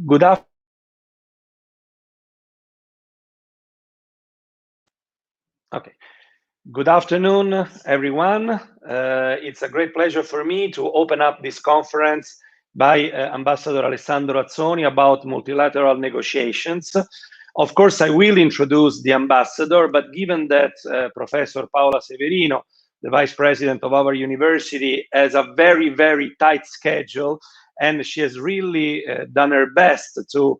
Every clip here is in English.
Good afternoon. Okay. Good afternoon, everyone. It's a great pleasure for me to open up this conference by Ambassador Alessandro Azzoni about multilateral negotiations. Of course, I will introduce the ambassador, but given that Professor Paola Severino, the vice president of our university, has a very, very tight schedule, and she has really done her best to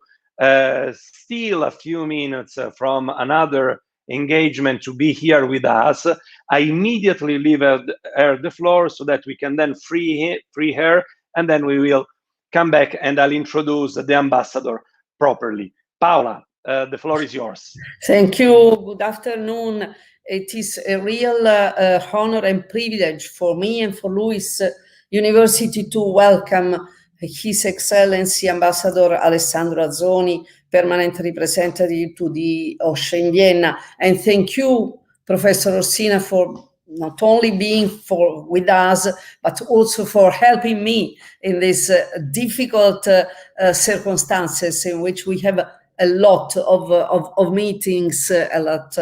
steal a few minutes from another engagement to be here with us, I immediately leave her the floor so that we can then free her, and then we will come back and I'll introduce the ambassador properly. Paola, the floor is yours. Thank you. Good afternoon. It is a real honor and privilege for me and for LUISS University to welcome His Excellency Ambassador Alessandro Azzoni, Permanent Representative to the OSCE in Vienna. And thank you, Professor Orsina, for not only being with us, but also for helping me in these difficult circumstances in which we have a lot of meetings, a lot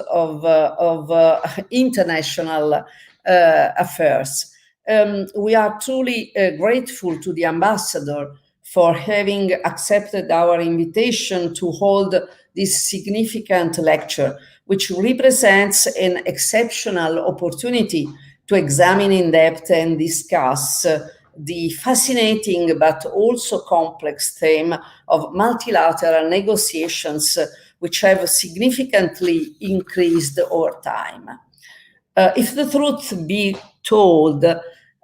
of international affairs. We are truly grateful to the ambassador for having accepted our invitation to hold this significant lecture, which represents an exceptional opportunity to examine in depth and discuss the fascinating but also complex theme of multilateral negotiations, which have significantly increased over time. If the truth be told,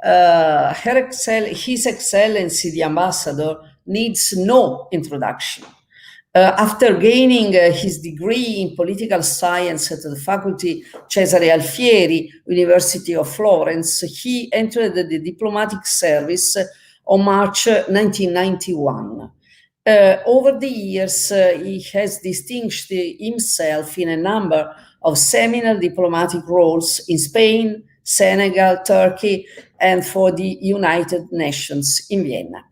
His Excellency the Ambassador needs no introduction. After gaining his degree in political science at the Faculty Cesare Alfieri, University of Florence, he entered the diplomatic service on March 1991. Over the years, he has distinguished himself in a number of seminal diplomatic roles in Spain, Senegal, Turkey, and for the United Nations in Vienna.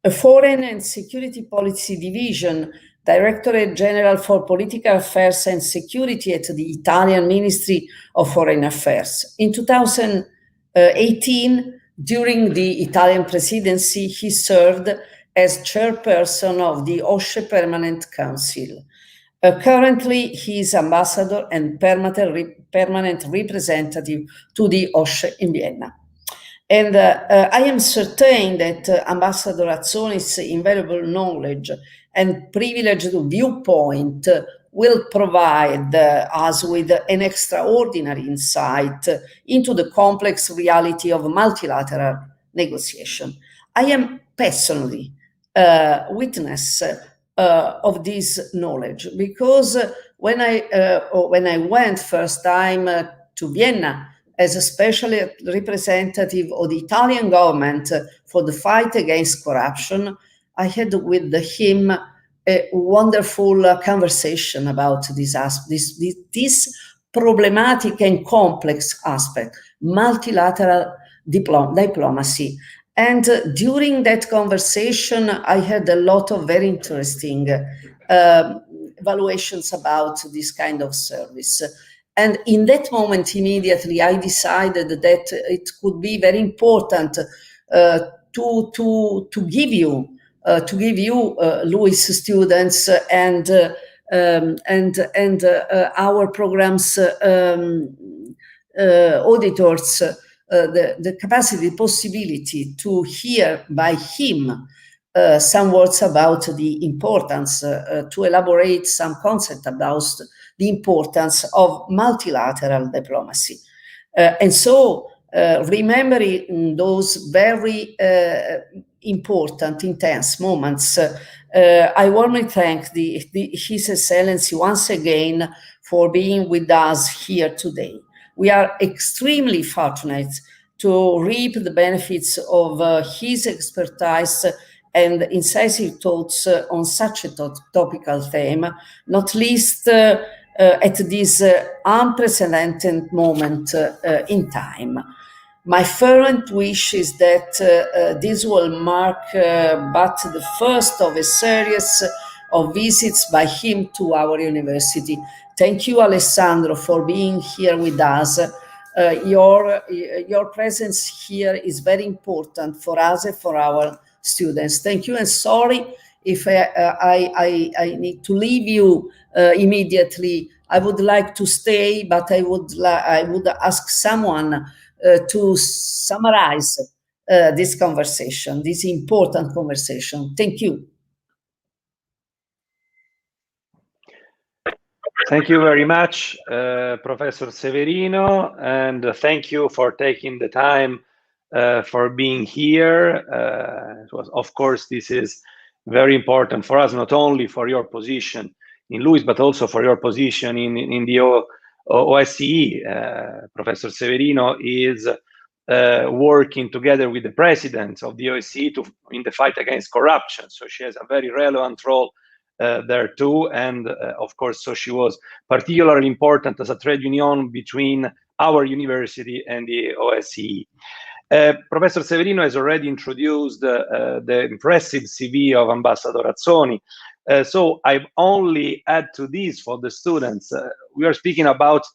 A Foreign and Security Policy Division, Directorate General for Political Affairs and Security at the Italian Ministry of Foreign Affairs. In 2018, during the Italian presidency, he served as chairperson of the OSCE Permanent Council. Currently, he is ambassador and permanent representative to the OSCE in Vienna. And I am certain that Ambassador Azzoni's invaluable knowledge and privileged viewpoint will provide us with an extraordinary insight into the complex reality of multilateral negotiation. I am personally witness of this knowledge because when I went first time to Vienna as a special representative of the Italian government for the fight against corruption, I had with him a wonderful conversation about this problematic and complex aspect, multilateral diplomacy. And during that conversation, I had a lot of very interesting evaluations about this kind of service. And in that moment, immediately, I decided that it could be very important to give you LUISS students and our programs auditors the capacity, the possibility to hear by him some words about the importance, to elaborate some concept about the importance of multilateral diplomacy. And so, remembering those very important, intense moments, I warmly thank His Excellency once again for being with us here today. We are extremely fortunate to reap the benefits of his expertise and incisive thoughts on such a topical theme, not least at this unprecedented moment in time. My fervent wish is that this will mark but the first of a series of visits by him to our university. Thank you, Alessandro, for being here with us. Your presence here is very important for us and for our students. Thank you, and sorry if I need to leave you immediately. I would like to stay, but I would ask someone to summarize this conversation, this important conversation. Thank you. Thank you very much, Professor Severino, and thank you for taking the time for being here. Of course, this is very important for us, not only for your position in LUISS, but also for your position in the OSCE. Professor Severino is working together with the president of the OSCE in the fight against corruption. So she has a very relevant role there too, and of course, so she was particularly important as a trade union between our university and the OSCE. Professor Severino has already introduced the impressive CV of Ambassador Azzoni, so I've only add to this for the students. We are speaking about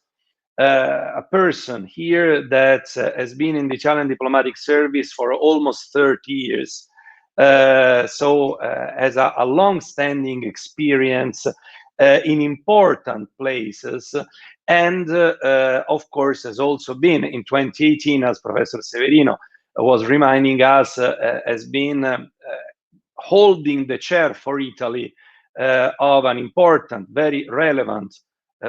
a person here that has been in the Italian diplomatic service for almost 30 years. So has a long-standing experience in important places, and of course has also been in 2018, as Professor Severino was reminding us, has been holding the chair for Italy of an important, very relevant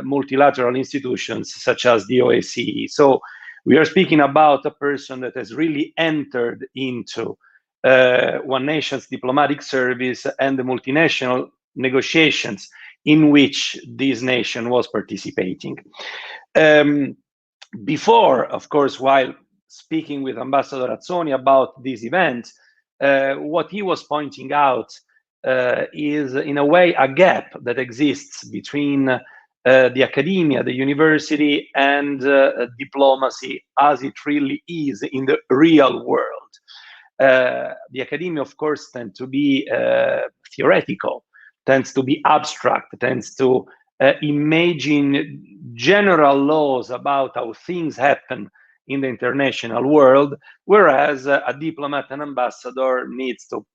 multilateral institutions such as the OSCE. So we are speaking about a person that has really entered into one nation's diplomatic service and the multinational negotiations in which this nation was participating. Before, of course, while speaking with Ambassador Azzoni about this event, what he was pointing out is, in a way, a gap that exists between the academia, the university, and diplomacy as it really is in the real world. The academia, of course, tends to be theoretical, tends to be abstract, tends to imagine general laws about how things happen in the international world, whereas a diplomat and ambassador needs to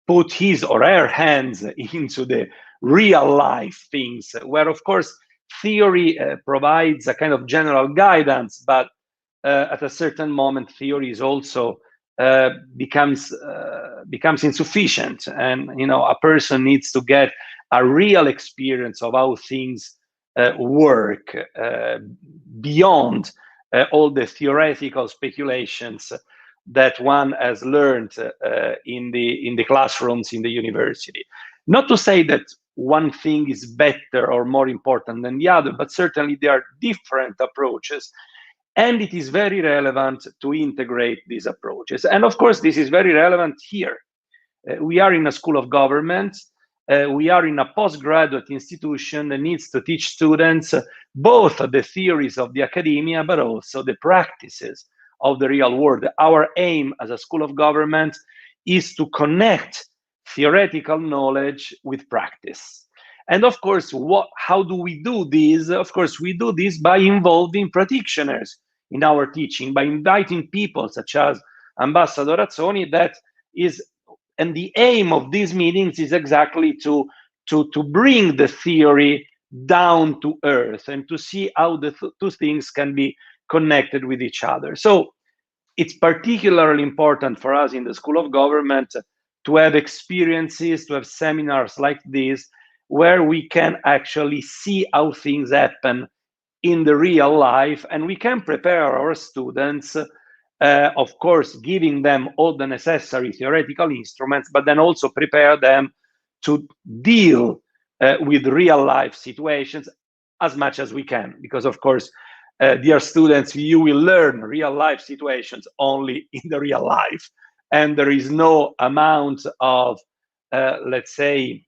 put his or her hands into the real life things, where, of course, theory provides a kind of general guidance, but at a certain moment, theory is also becomes insufficient, and a person needs to get a real experience of how things work beyond all the theoretical speculations that one has learned in the classrooms in the university. Not to say that one thing is better or more important than the other, but certainly there are different approaches. And it is very relevant to integrate these approaches. And of course, this is very relevant here. We are in a school of government. We are in a postgraduate institution that needs to teach students both the theories of the academia, but also the practices of the real world. Our aim as a school of government is to connect theoretical knowledge with practice. And of course, how do we do this? Of course, we do this by involving practitioners in our teaching, by inviting people such as Ambassador Azzoni, and the aim of these meetings is exactly to bring the theory down to earth and to see how the two things can be connected with each other. So it's particularly important for us in the School of Government to have experiences, to have seminars like this, where we can actually see how things happen in the real life, and we can prepare our students, of course, giving them all the necessary theoretical instruments, but then also prepare them to deal with real life situations as much as we can. Because, of course, dear students, you will learn real life situations only in the real life. And there is no amount of, let's say,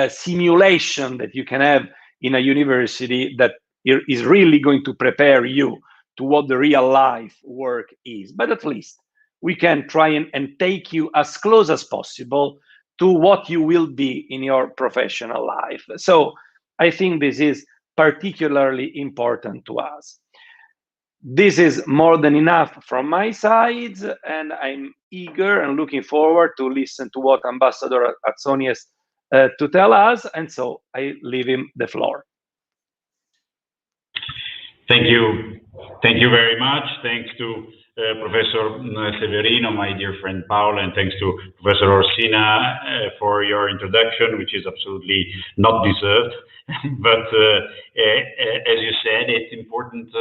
simulation that you can have in a university that is really going to prepare you to what the real life work is, but at least we can try and take you as close as possible to what you will be in your professional life. So I think this is particularly important to us. This is more than enough from my side, and I'm eager and looking forward to listen to what Ambassador Azzoni has to tell us, and so I leave him the floor. Thank you. Thank you very much. Thanks to Professor Severino, my dear friend Paolo, and thanks to Professor Orsina for your introduction, which is absolutely not deserved. But as you said, it's important,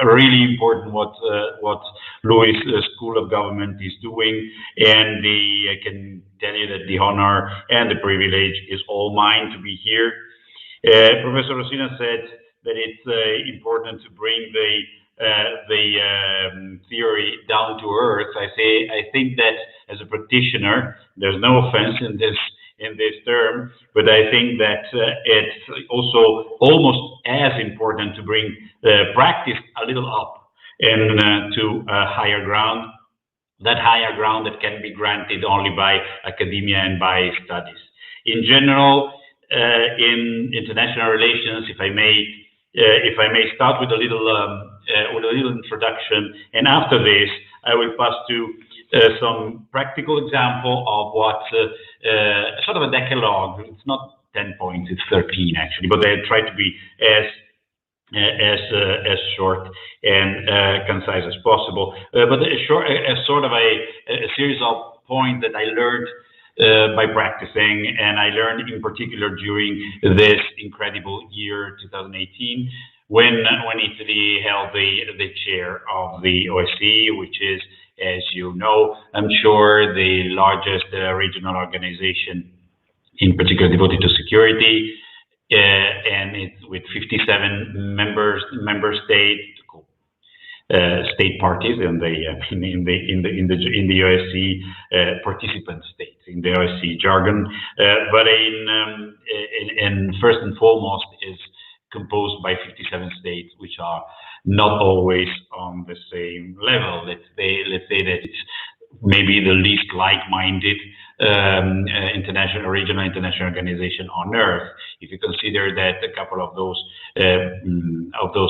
really important what LUISS School of Government is doing, and I can tell you that the honor and the privilege is all mine to be here. Professor Orsina said that it's important to bring the theory down to earth. I think that as a practitioner, there's no offense in this term, but I think that it's also almost as important to bring practice a little up and to a higher ground. That higher ground that can be granted only by academia and by studies. In general, in international relations, if I may start with a little introduction, and after this, I will pass to some practical example of what sort of a decalogue. It's not 10 points; it's 13 actually, but I try to be as short and concise as possible. But as sort of a series of points that I learned by practicing, and I learned in particular during this incredible year 2018, when Italy held the chair of the OSCE, which is, as you know, I'm sure, the largest regional organization, in particular devoted to security, and it's with 57 member states. State parties in the OSCE, participant states in the OSCE jargon, but in first and foremost is composed by 57 states, which are not always on the same level. Let's say that it's maybe the least like-minded regional international organization on earth. If you consider that a couple of those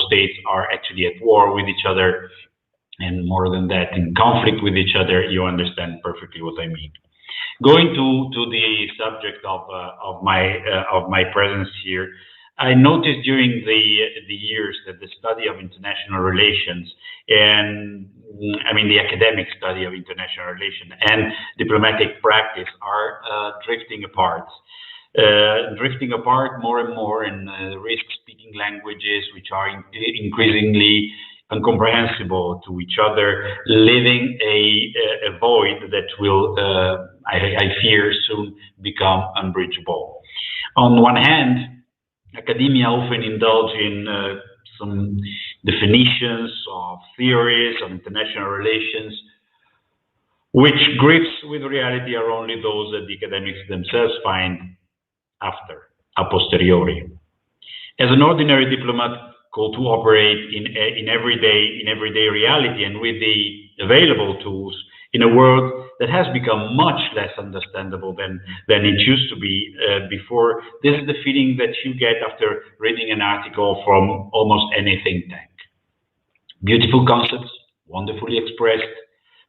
states are actually at war with each other, and more than that, in conflict with each other, you understand perfectly what I mean. Going to the subject of my presence here, I noticed during the years that the study of international relations, and I mean the academic study of international relations and diplomatic practice are drifting apart more and more in risk-speaking languages, which are increasingly incomprehensible to each other, leaving a void that will, I fear, soon become unbridgeable. On one hand, academia often indulge in some definitions of theories of international relations, which grips with reality are only those that the academics themselves find a posteriori. As an ordinary diplomat called to operate in everyday reality and with the available tools in a world that has become much less understandable than it used to be before, this is the feeling that you get after reading an article from almost any think tank. Beautiful concepts, wonderfully expressed,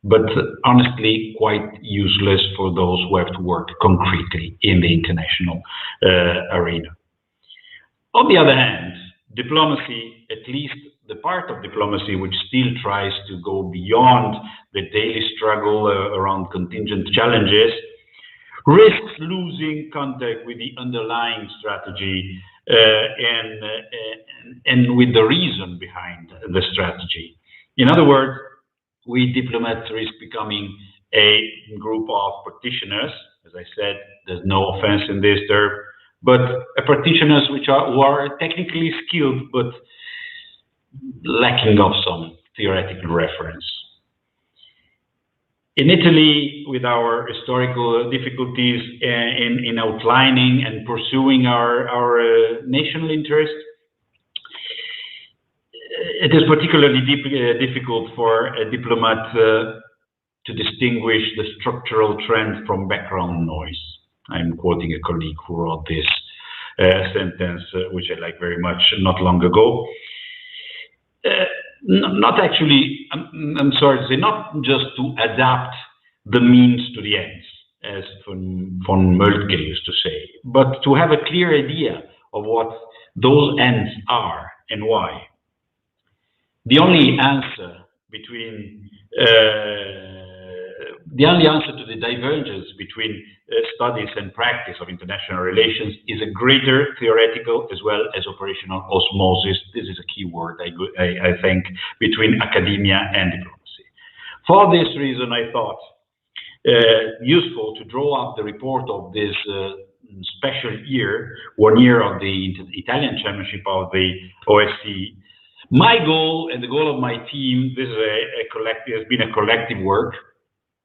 but honestly quite useless for those who have to work concretely in the international arena. On the other hand, diplomacy, at least the part of diplomacy which still tries to go beyond the daily struggle around contingent challenges, risks losing contact with the underlying strategy and with the reason behind the strategy. In other words, we diplomats risk becoming a group of practitioners. As I said, there's no offense in this term, but practitioners who are technically skilled but lacking of some theoretical reference. In Italy, with our historical difficulties in outlining and pursuing our national interest, it is particularly difficult for a diplomat to distinguish the structural trend from background noise. I'm quoting a colleague who wrote this sentence, which I like very much, not long ago. Not actually, I'm sorry to say, not just to adapt the means to the ends, as von Moltke used to say, but to have a clear idea of what those ends are and why. The only answer between to the divergence between studies and practice of international relations is a greater theoretical as well as operational osmosis. This is a key word, I think, between academia and diplomacy. For this reason, I thought useful to draw up the report of this special year, 1 year of the Italian chairmanship of the OSCE. My goal and the goal of my team, this is has been a collective work.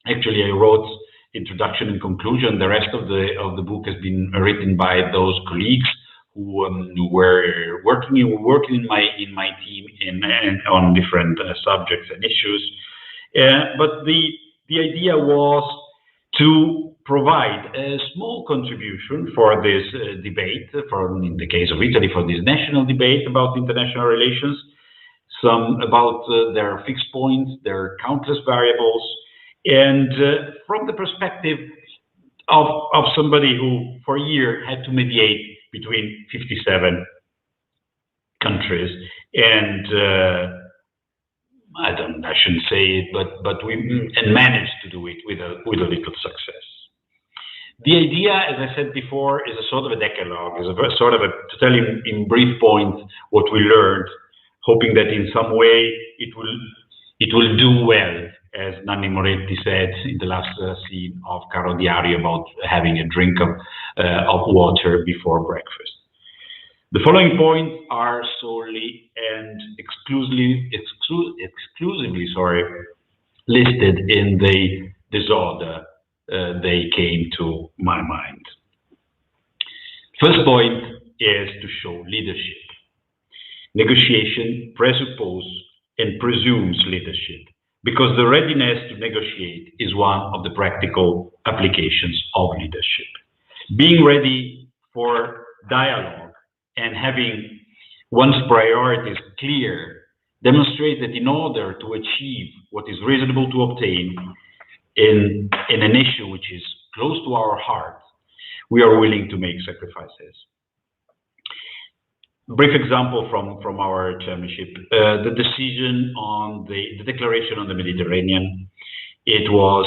Actually, I wrote introduction and conclusion. The rest of the book has been written by those colleagues who were working in my team on different subjects and issues. But the idea was to provide a small contribution for this debate, in the case of Italy, for this national debate about international relations, some about their fixed points, their countless variables, and from the perspective of somebody who for a year had to mediate between 57 countries, and I shouldn't say it, but we managed to do it with a little success. The idea, as I said before, is a sort of a decalogue, is a sort of to tell you in brief points what we learned, hoping that in some way it will do well, as Nanni Moretti said in the last scene of Caro Diario about having a drink of water before breakfast. The following points are solely and exclusively listed in the disorder they came to my mind. First point is to show leadership. Negotiation presupposes and presumes leadership, because the readiness to negotiate is one of the practical applications of leadership. Being ready for dialogue and having one's priorities clear demonstrates that in order to achieve what is reasonable to obtain in an issue which is close to our heart, we are willing to make sacrifices. Brief example from our chairmanship, the decision on the declaration on the Mediterranean. It was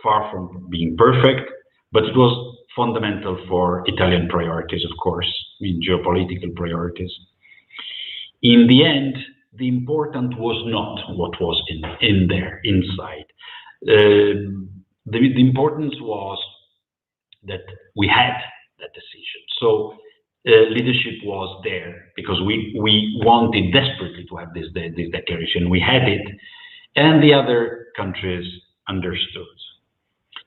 far from being perfect, but it was fundamental for Italian priorities, of course, geopolitical priorities. In the end, the important was not what was in there, inside. The importance was that we had that decision. So leadership was there because we wanted desperately to have this declaration. We had it, and the other countries understood.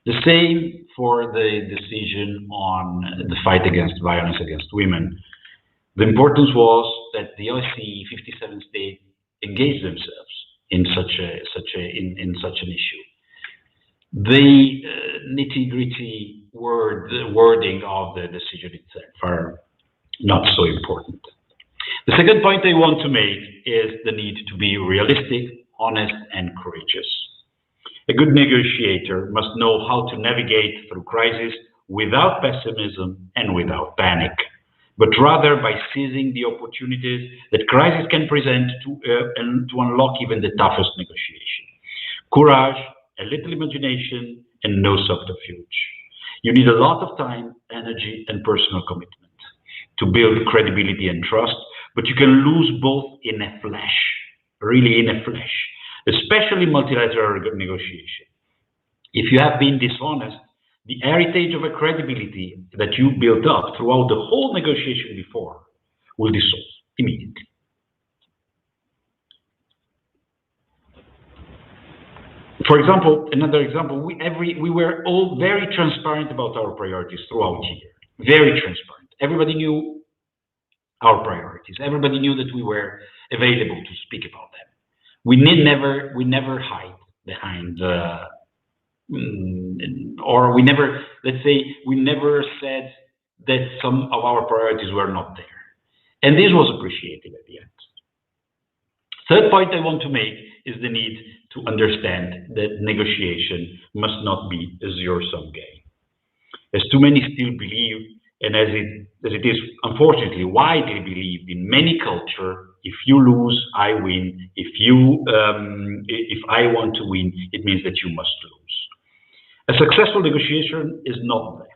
The same for the decision on the fight against violence against women. The importance was that the OSCE 57 states engaged themselves in such an issue. The nitty-gritty wording of the decision itself are not so important. The second point I want to make is the need to be realistic, honest, and courageous. A good negotiator must know how to navigate through crisis without pessimism and without panic, but rather by seizing the opportunities that crisis can present and to unlock even the toughest negotiation. Courage, a little imagination, and no subterfuge. You need a lot of time, energy, and personal commitment to build credibility and trust, but you can lose both in a flash, really in a flash, especially multilateral negotiation. If you have been dishonest, the heritage of a credibility that you built up throughout the whole negotiation before will dissolve immediately. For example, another example, we were all very transparent about our priorities throughout the year, very transparent. Everybody knew our priorities. Everybody knew that we were available to speak about them. We never hide behind, or we never, let's say, we never said that some of our priorities were not there. And this was appreciated at the end. Third point I want to make is the need to understand that negotiation must not be a zero-sum game. As too many still believe, and as it is unfortunately widely believed in many cultures, if you lose, I win. If I want to win, it means that you must lose. A successful negotiation is not that.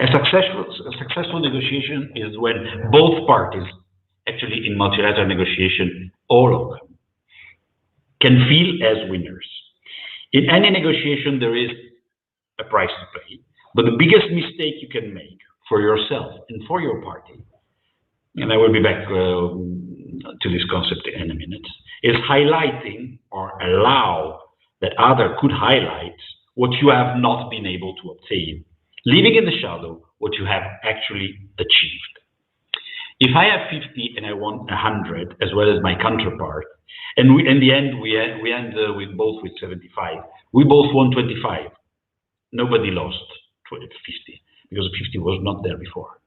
A successful negotiation is when both parties, actually in multilateral negotiation, all of them, can feel as winners. In any negotiation, there is a price to pay, but the biggest mistake you can make for yourself and for your party, and I will be back to this concept in a minute, is highlighting or allow that other could highlight what you have not been able to obtain, leaving in the shadow what you have actually achieved. If I have 50 and I want 100, as well as my counterpart, and in the end we end with both with 75, we both won 25. Nobody lost 50 because 50 was not there before.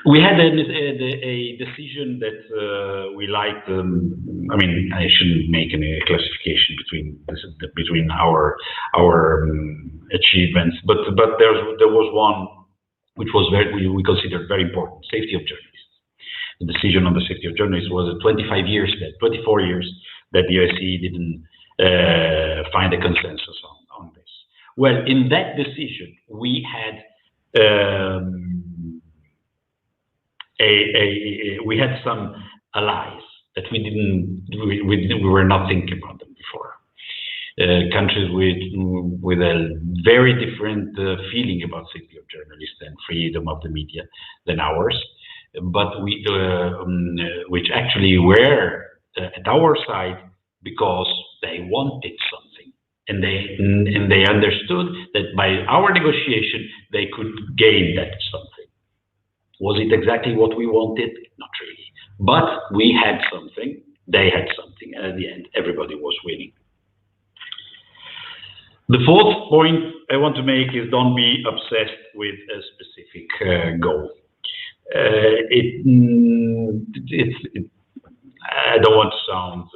We had a decision that we liked. I mean, I shouldn't make any classification between our achievements, but there was one which was we considered very important: safety of journalists. The decision on the safety of journalists was 24 years that the OSCE didn't find a consensus on this. Well, in that decision, we had we had some allies that we were not thinking about them before. Countries with a very different feeling about safety of journalists and freedom of the media than ours, but which actually were at our side because they wanted something, and they understood that by our negotiation they could gain that something. Was it exactly what we wanted? Not really. But we had something, they had something, and at the end, everybody was winning. The fourth point I want to make is don't be obsessed with a specific goal. I don't want to sound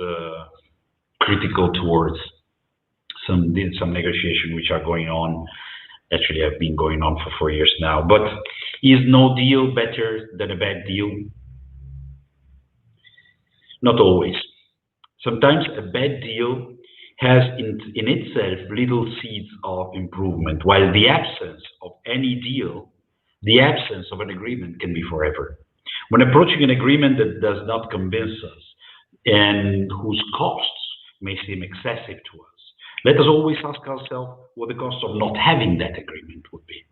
critical towards some negotiation which are going on. Actually, have been going on for 4 years now. But is no deal better than a bad deal? Not always. Sometimes a bad deal has in itself little seeds of improvement, while the absence of any deal, the absence of an agreement can be forever. When approaching an agreement that does not convince us and whose costs may seem excessive to us, let us always ask ourselves what the cost of not having that agreement would be.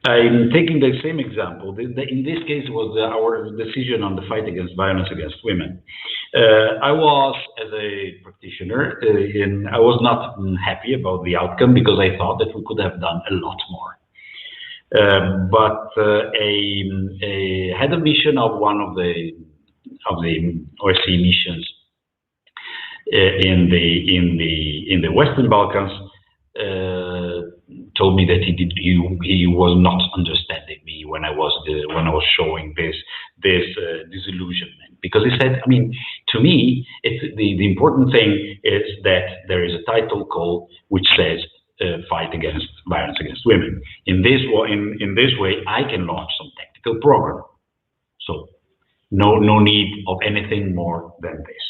I'm taking the same example. In this case, it was our decision on the fight against violence against women. I was, as a practitioner, I was not happy about the outcome because I thought that we could have done a lot more. But a head of mission of one of the OSCE missions in the Western Balkans told me that he was not understanding me when I was showing this disillusionment, because he said, I mean, to me, the important thing is that there is a title call which says fight against violence against women. In this way, I can launch some tactical program. So no need of anything more than this.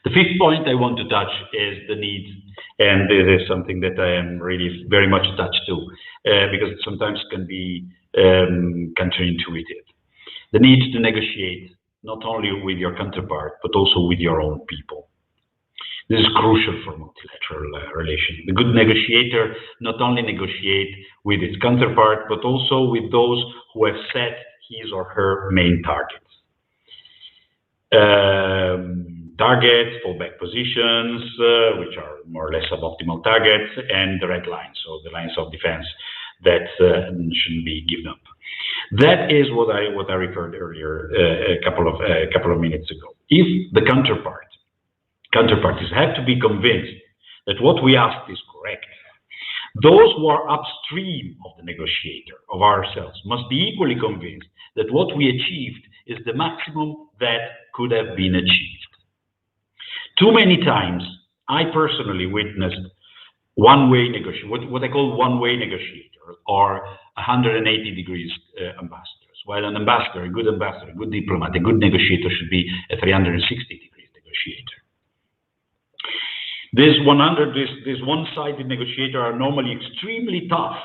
The fifth point I want to touch is the need, and this is something that I am really very much attached to, because it sometimes can be counterintuitive. The need to negotiate not only with your counterpart, but also with your own people. This is crucial for multilateral relations. The good negotiator not only negotiates with its counterpart, but also with those who have set his or her main targets. Targets, fallback positions, which are more or less suboptimal targets, and the red lines, so the lines of defense. that shouldn't be given up. That is what I referred earlier a couple of minutes ago. If the counterparties have to be convinced that what we asked is correct, those who are upstream of the negotiator, of ourselves, must be equally convinced that what we achieved is the maximum that could have been achieved. Too many times, I personally witnessed one-way negotiation, what I call one-way negotiator, or 180 degrees ambassadors. While an ambassador, a good diplomat, a good negotiator should be a 360 degrees negotiator. This one-sided negotiator are normally extremely tough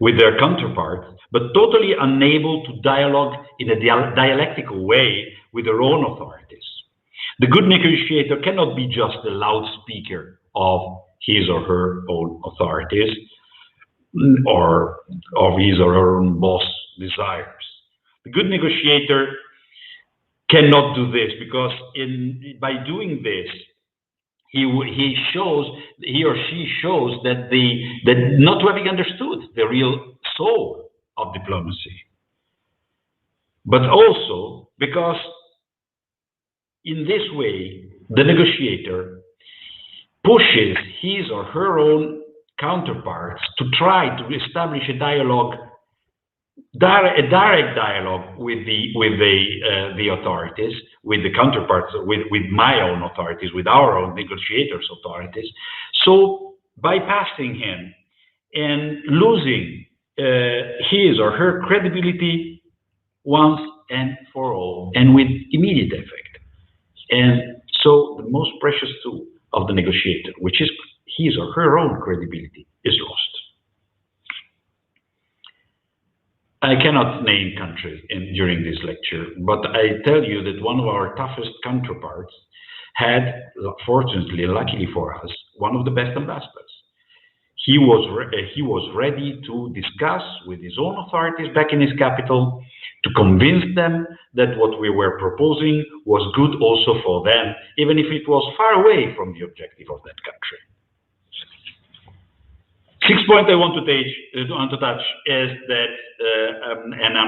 with their counterparts, but totally unable to dialogue in a dialectical way with their own authorities. The good negotiator cannot be just the loudspeaker of his or her own authorities or of his or her own boss desires. The good negotiator cannot do this because by doing this, he or she shows that not having understood the real soul of diplomacy, but also because in this way the negotiator pushes his or her own counterparts to try to establish a dialogue, a direct dialogue with the authorities, with the counterparts, with my own authorities, with our own negotiators' authorities. So bypassing him and losing his or her credibility once and for all, and with immediate effect. And so the most precious tool of the negotiator, which is his or her own credibility, is lost. I cannot name countries during this lecture, but I tell you that one of our toughest counterparts had, fortunately, luckily for us, one of the best ambassadors. He was ready to discuss with his own authorities back in his capital, to convince them that what we were proposing was good also for them, even if it was far away from the objective of that country. Sixth point I want to touch is that, and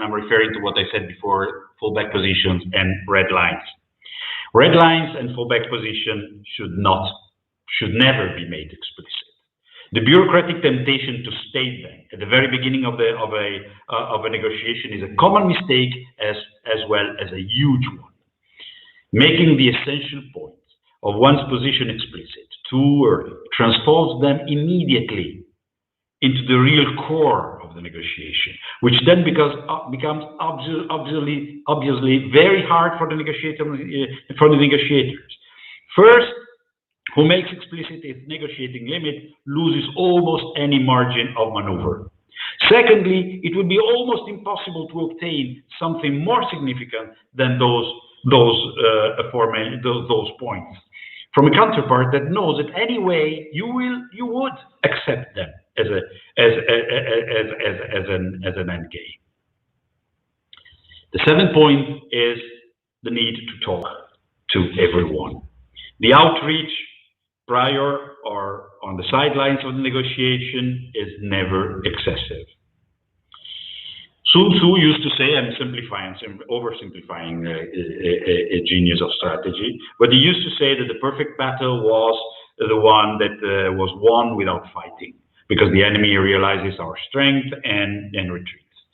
I'm referring to what I said before, fallback positions and red lines. Red lines and fallback position should never be made explicit. The bureaucratic temptation to state them at the very beginning of a negotiation is a common mistake as well as a huge one. Making the essential points of one's position explicit too early transforms them immediately into the real core of the negotiation, which then becomes obviously very hard for the negotiators. First, who makes explicit its negotiating limit loses almost any margin of maneuver. Secondly, it would be almost impossible to obtain something more significant than those points from a counterpart that knows that anyway you would accept them as an end game. The seventh point is the need to talk to everyone. The outreach prior or on the sidelines of the negotiation is never excessive. Sun Tzu used to say, I'm oversimplifying a genius of strategy, but he used to say that the perfect battle was the one that was won without fighting, because the enemy realizes our strength and retreats.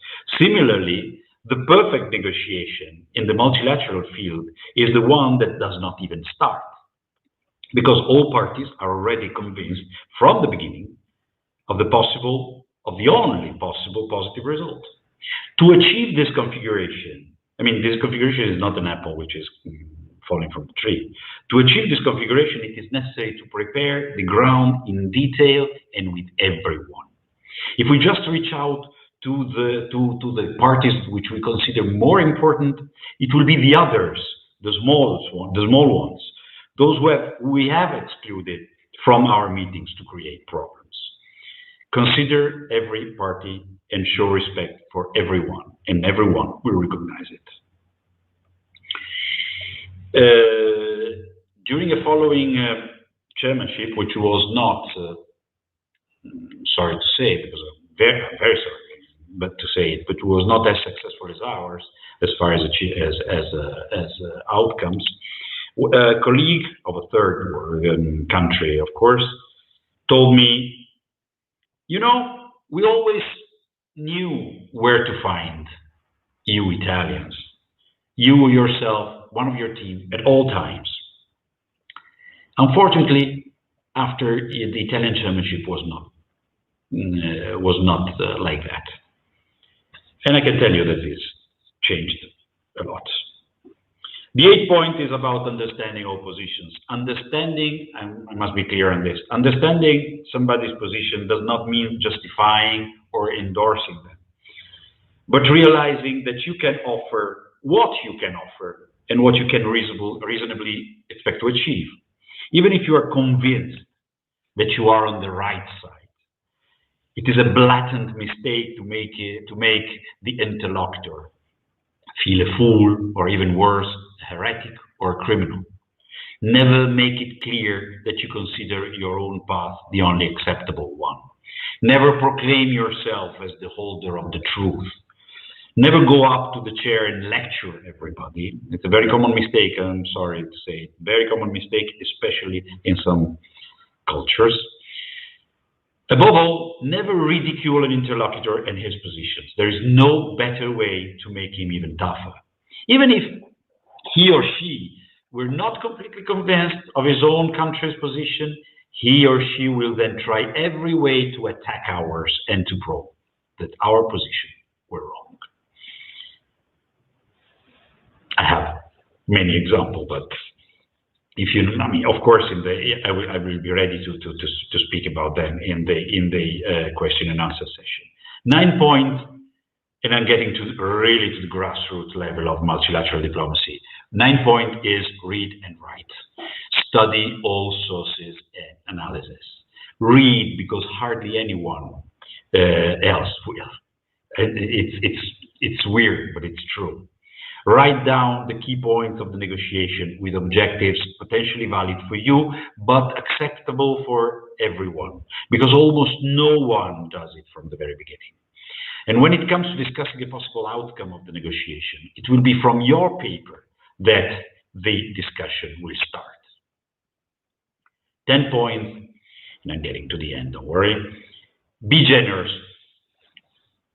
Similarly, the perfect negotiation in the multilateral field is the one that does not even start, because all parties are already convinced from the beginning of the only possible positive result. To achieve this configuration, this configuration is not an apple which is falling from the tree. To achieve this configuration, it is necessary to prepare the ground in detail and with everyone. If we just reach out to the parties which we consider more important, it will be the others, the small ones, those we have excluded from our meetings to create problems. Consider every party and show respect for everyone, and everyone will recognize it. During a following chairmanship, which was not sorry to say, because I'm very sorry, but to say it, but it was not as successful as ours as far as outcomes. A colleague of a third world country, of course, told me, you know, we always knew where to find you Italians, you yourself, one of your team at all times. Unfortunately, after the Italian championship was not like that. And I can tell you that this changed a lot. The 8th point is about understanding all positions. Understanding, I must be clear on this, understanding somebody's position does not mean justifying or endorsing them, but realizing that you can offer what you can offer and what you can reasonably expect to achieve, even if you are convinced that you are on the right side. It is a blatant mistake to make the interlocutor feel a fool, or even worse, a heretic or a criminal. Never make it clear that you consider your own path the only acceptable one. Never proclaim yourself as the holder of the truth. Never go up to the chair and lecture everybody. It's a very common mistake, I'm sorry to say, very common mistake, especially in some cultures. Above all, never ridicule an interlocutor and his positions. There is no better way to make him even tougher. Even if he or she were not completely convinced of his own country's position, he or she will then try every way to attack ours and to prove that our position were wrong. I have many examples, but if you, I mean, of course, I will be ready to speak about them in the question and answer session. 9 points, and I'm getting really to the grassroots level of multilateral diplomacy. 9 point is read and write. Study all sources and analysis. Read, because hardly anyone else will. It's weird, but it's true. Write down the key points of the negotiation with objectives potentially valid for you, but acceptable for everyone, because almost no one does it from the very beginning. And when it comes to discussing a possible outcome of the negotiation, it will be from your paper that the discussion will start. 10 points, and I'm getting to the end, don't worry. Be generous.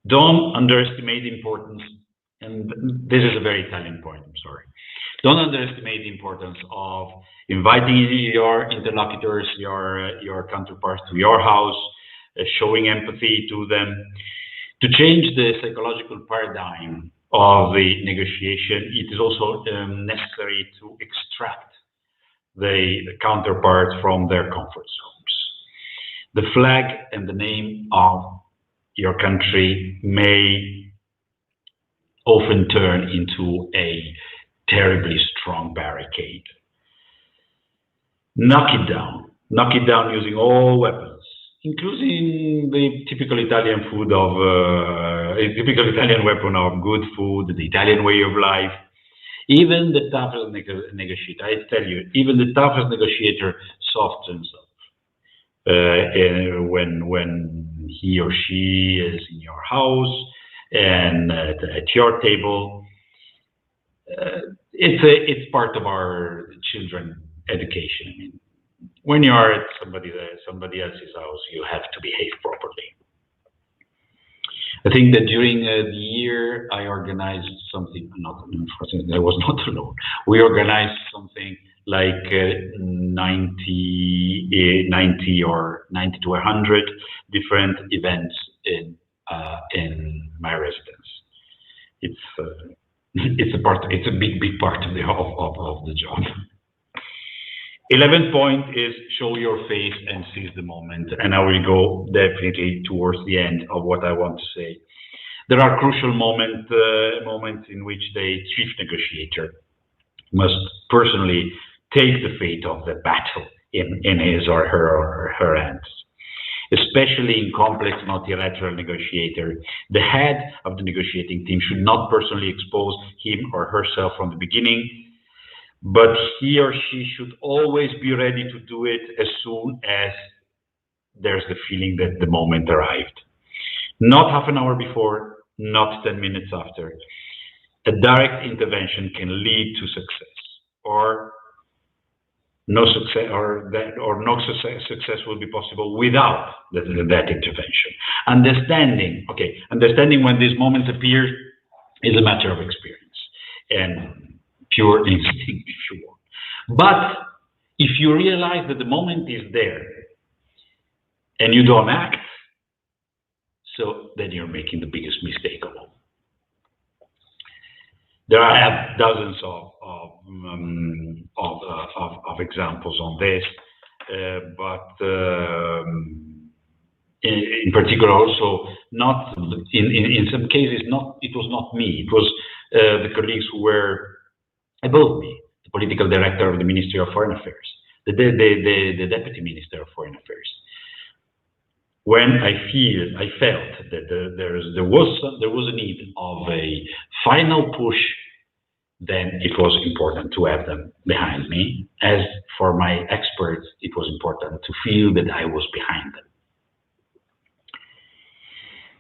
Don't underestimate the importance. And this is a very Italian point, I'm sorry. Don't underestimate the importance of inviting your interlocutors, your counterparts to your house, showing empathy to them. To change the psychological paradigm of the negotiation, it is also necessary to extract the counterparts from their comfort zones. The flag and the name of your country may often turn into a terribly strong barricade. Knock it down using all weapons, including the typical Italian food of a typical Italian weapon of good food, the Italian way of life. Even the toughest negotiator, I tell you, even the toughest negotiator softens up when he or she is in your house and at your table. It's part of our children education. I mean, when you are at somebody else's house, you have to behave properly. I think that during the year I organized something, unfortunately I was not alone. We organized something like 90 to 100 different events in my residence. It's a big part of the job. 11th point is show your face and seize the moment. And I will go definitely towards the end of what I want to say. There are crucial moments in which the chief negotiator must personally take the fate of the battle in his or her hands. Especially in complex multilateral negotiator, the head of the negotiating team should not personally expose him or herself from the beginning, but he or she should always be ready to do it as soon as there's the feeling that the moment arrived. Not half an hour before, not 10 minutes after. A direct intervention can lead to success, or no success, success will be possible without that intervention. Understanding when these moments appear is a matter of experience and pure instinct, if you want. But if you realize that the moment is there and you don't act, so then you're making the biggest mistake of all. There are dozens of examples on this, but in particular, also not in some cases, it was not me. It was the colleagues who were above me, the political director of the Ministry of Foreign Affairs, the Deputy Minister of Foreign Affairs. When I felt that there was a need of a final push, then it was important to have them behind me. As for my experts, it was important to feel that I was behind them.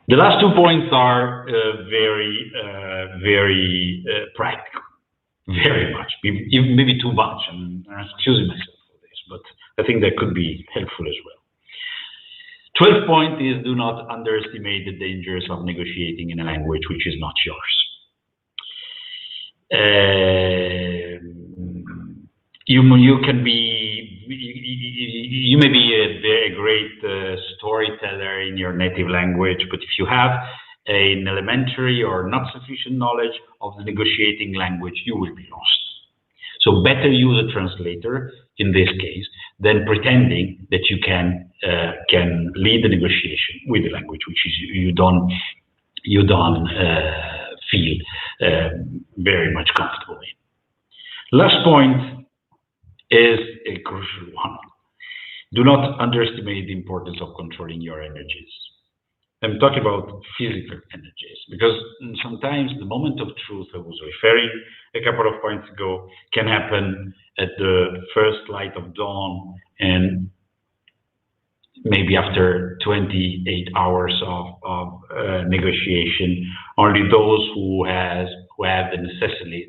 The last 2 points are very practical, very much, maybe too much. I'm excusing myself for this, but I think that could be helpful as well. 12th point is, do not underestimate the dangers of negotiating in a language which is not yours. You may be a great storyteller in your native language, but if you have an elementary or not sufficient knowledge of the negotiating language, you will be lost. So better use a translator in this case than pretending that you can lead the negotiation with the language which is you don't feel very much comfortable in. Last point is a crucial one. Do not underestimate the importance of controlling your energies. I'm talking about physical energies, because sometimes the moment of truth I was referring a couple of points ago can happen at the first light of dawn, and maybe after 28 hours of negotiation, only those who have the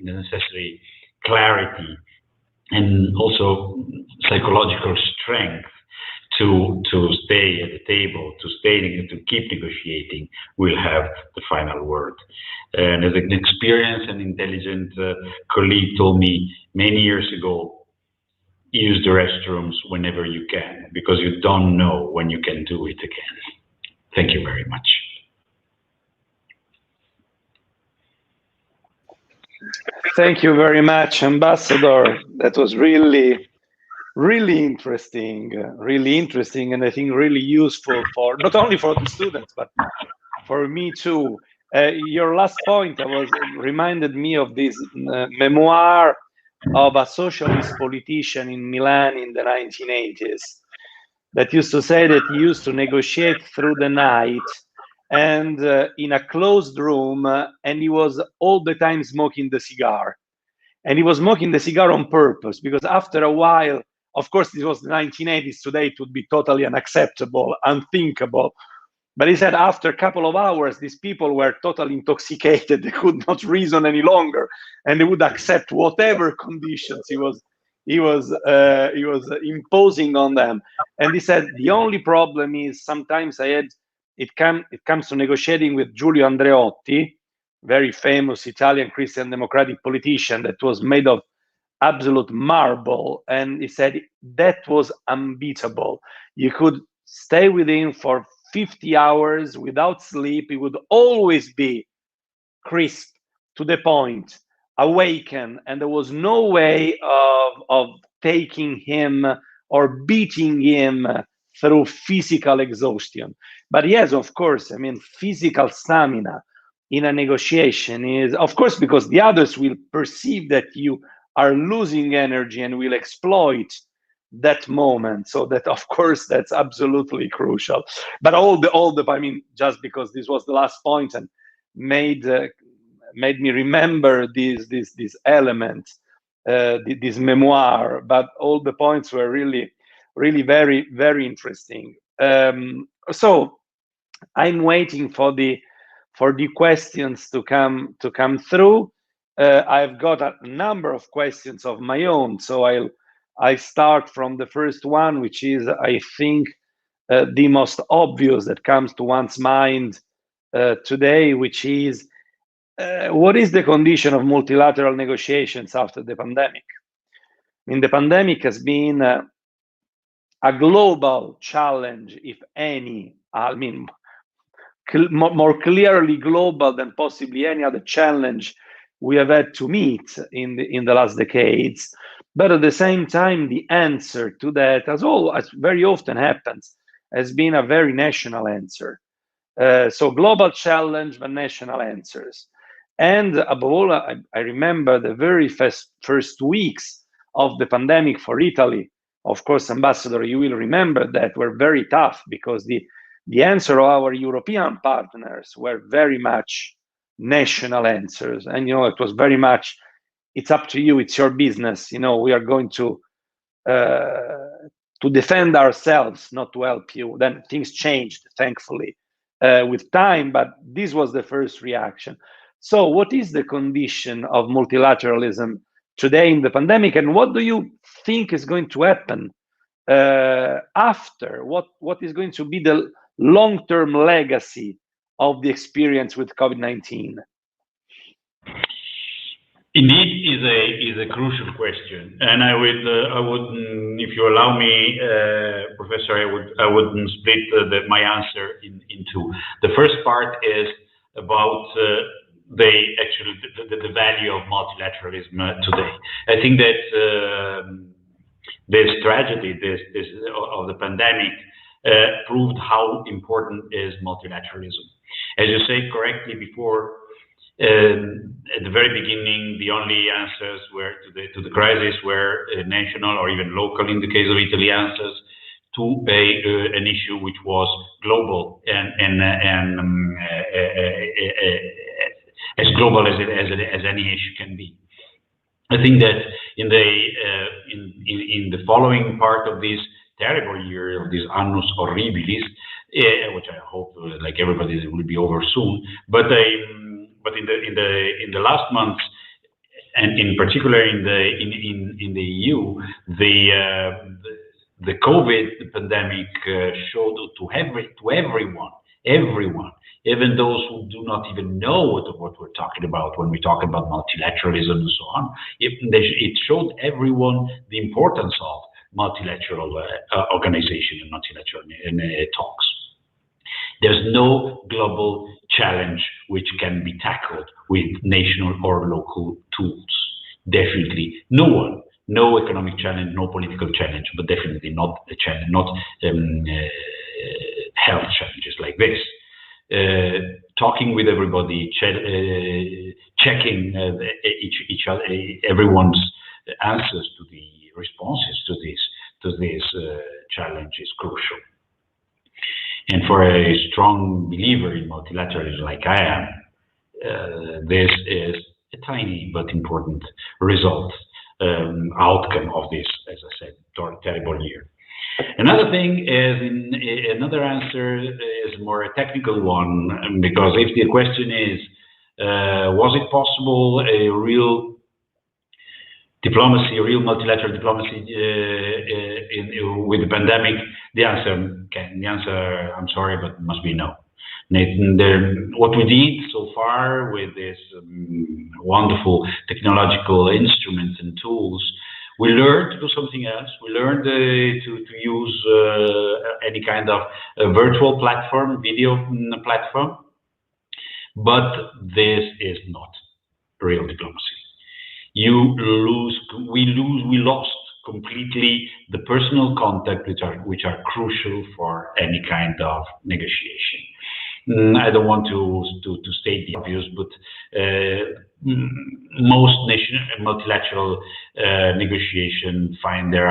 necessary clarity and also psychological strength to stay at the table, to keep negotiating, will have the final word. And as an experienced and intelligent colleague told me many years ago, use the restrooms whenever you can, because you don't know when you can do it again. Thank you very much. Thank you very much, Ambassador. That was really interesting, and I think really useful for not only for the students, but for me too. Your last point reminded me of this memoir of a socialist politician in Milan in the 1980s that used to say that he used to negotiate through the night and in a closed room, and he was all the time smoking the cigar. And he was smoking the cigar on purpose, because after a while, of course, this was the 1980s, today it would be totally unacceptable, unthinkable. But he said after a couple of hours, these people were totally intoxicated. They could not reason any longer, and they would accept whatever conditions he was imposing on them. And he said the only problem is sometimes it comes to negotiating with Giulio Andreotti, very famous Italian Christian Democratic politician that was made of absolute marble, and he said that was unbeatable. You could stay with him for 50 hours without sleep. He would always be crisp, to the point, awakened, and there was no way of taking him or beating him through physical exhaustion. But yes, of course, I mean, physical stamina in a negotiation is, of course, because the others will perceive that you are losing energy and will exploit that moment. So that, of course, that's absolutely crucial. But I mean, just because this was the last point and made me remember this element, this memoir. But all the points were really very, very interesting. So I'm waiting for the questions to come through. I've got a number of questions of my own, so I'll start from the first one, which is, I think, the most obvious that comes to one's mind today, which is, what is the condition of multilateral negotiations after the pandemic? I mean, the pandemic has been a global challenge, if any. I mean, more clearly global than possibly any other challenge we have had to meet in the last decades. But at the same time, the answer to that, as very often happens, has been a very national answer. So global challenge, but national answers. And above all, I remember the very first weeks of the pandemic for Italy. Of course, Ambassador, you will remember that were very tough, because the answer of our European partners were very much national answers. And, it was very much, it's up to you, it's your business. We are going to defend ourselves, not to help you. Then things changed, thankfully, with time, but this was the first reaction. So what is the condition of multilateralism today in the pandemic, and what do you think is going to happen after? What is going to be the long-term legacy of the experience with COVID-19? Indeed, is a crucial question, and I would, if you allow me, Professor, I would split my answer into. The first part is about the value of multilateralism today. I think that this tragedy, this of the pandemic, proved how important is multilateralism. As you said correctly before, at the very beginning, the only answers were to the crisis were national or even local. In the case of Italy, answers to an issue which was global and as global as any issue can be. I think that in the following part of this terrible year, of this annus horribilis, which I hope, like everybody, will be over soon, but in the last months, and in particular in the EU, the COVID pandemic showed to everyone, even those who do not even know what we're talking about when we talk about multilateralism and so on. It showed everyone the importance of multilateral organization and multilateral talks. There's no global challenge which can be tackled with national or local tools. Definitely no one. No economic challenge, no political challenge, but definitely not a challenge, not health challenges like this. Talking with everybody, checking each other, everyone's answers to the responses to this challenge is crucial. And for a strong believer in multilateralism like I am, this is a tiny but important result, outcome of this, as I said, terrible year. Another thing is, another answer is more a technical one, because if the question is, was it possible a real diplomacy, a real multilateral diplomacy with the pandemic? The answer, I'm sorry, but must be no. What we did so far with this wonderful technological instruments and tools, we learned to do something else. We learned to use any kind of virtual platform, video platform, but this is not real diplomacy. We lost completely the personal contact, which are crucial for any kind of negotiation. I don't want to state the obvious, but most multilateral negotiation find their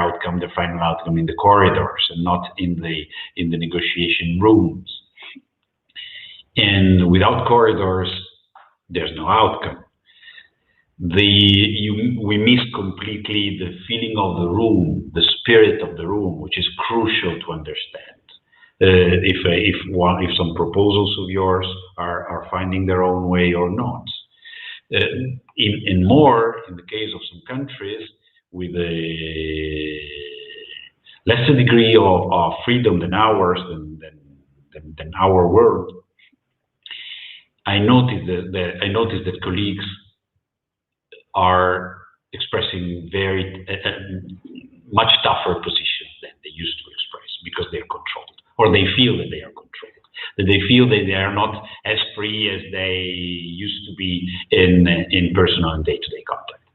final outcome in the corridors and not in the negotiation rooms. And without corridors, there's no outcome. We miss completely the feeling of the room, the spirit of the room, which is crucial to understand. if some proposals of yours are finding their own way or not. In the case of some countries with a lesser degree of freedom than ours, than our world, I noticed that colleagues are expressing very much tougher positions than they used to express, because they're controlled, or they feel that they are controlled, that they feel that they are not as free as they used to be in personal and day-to-day contact.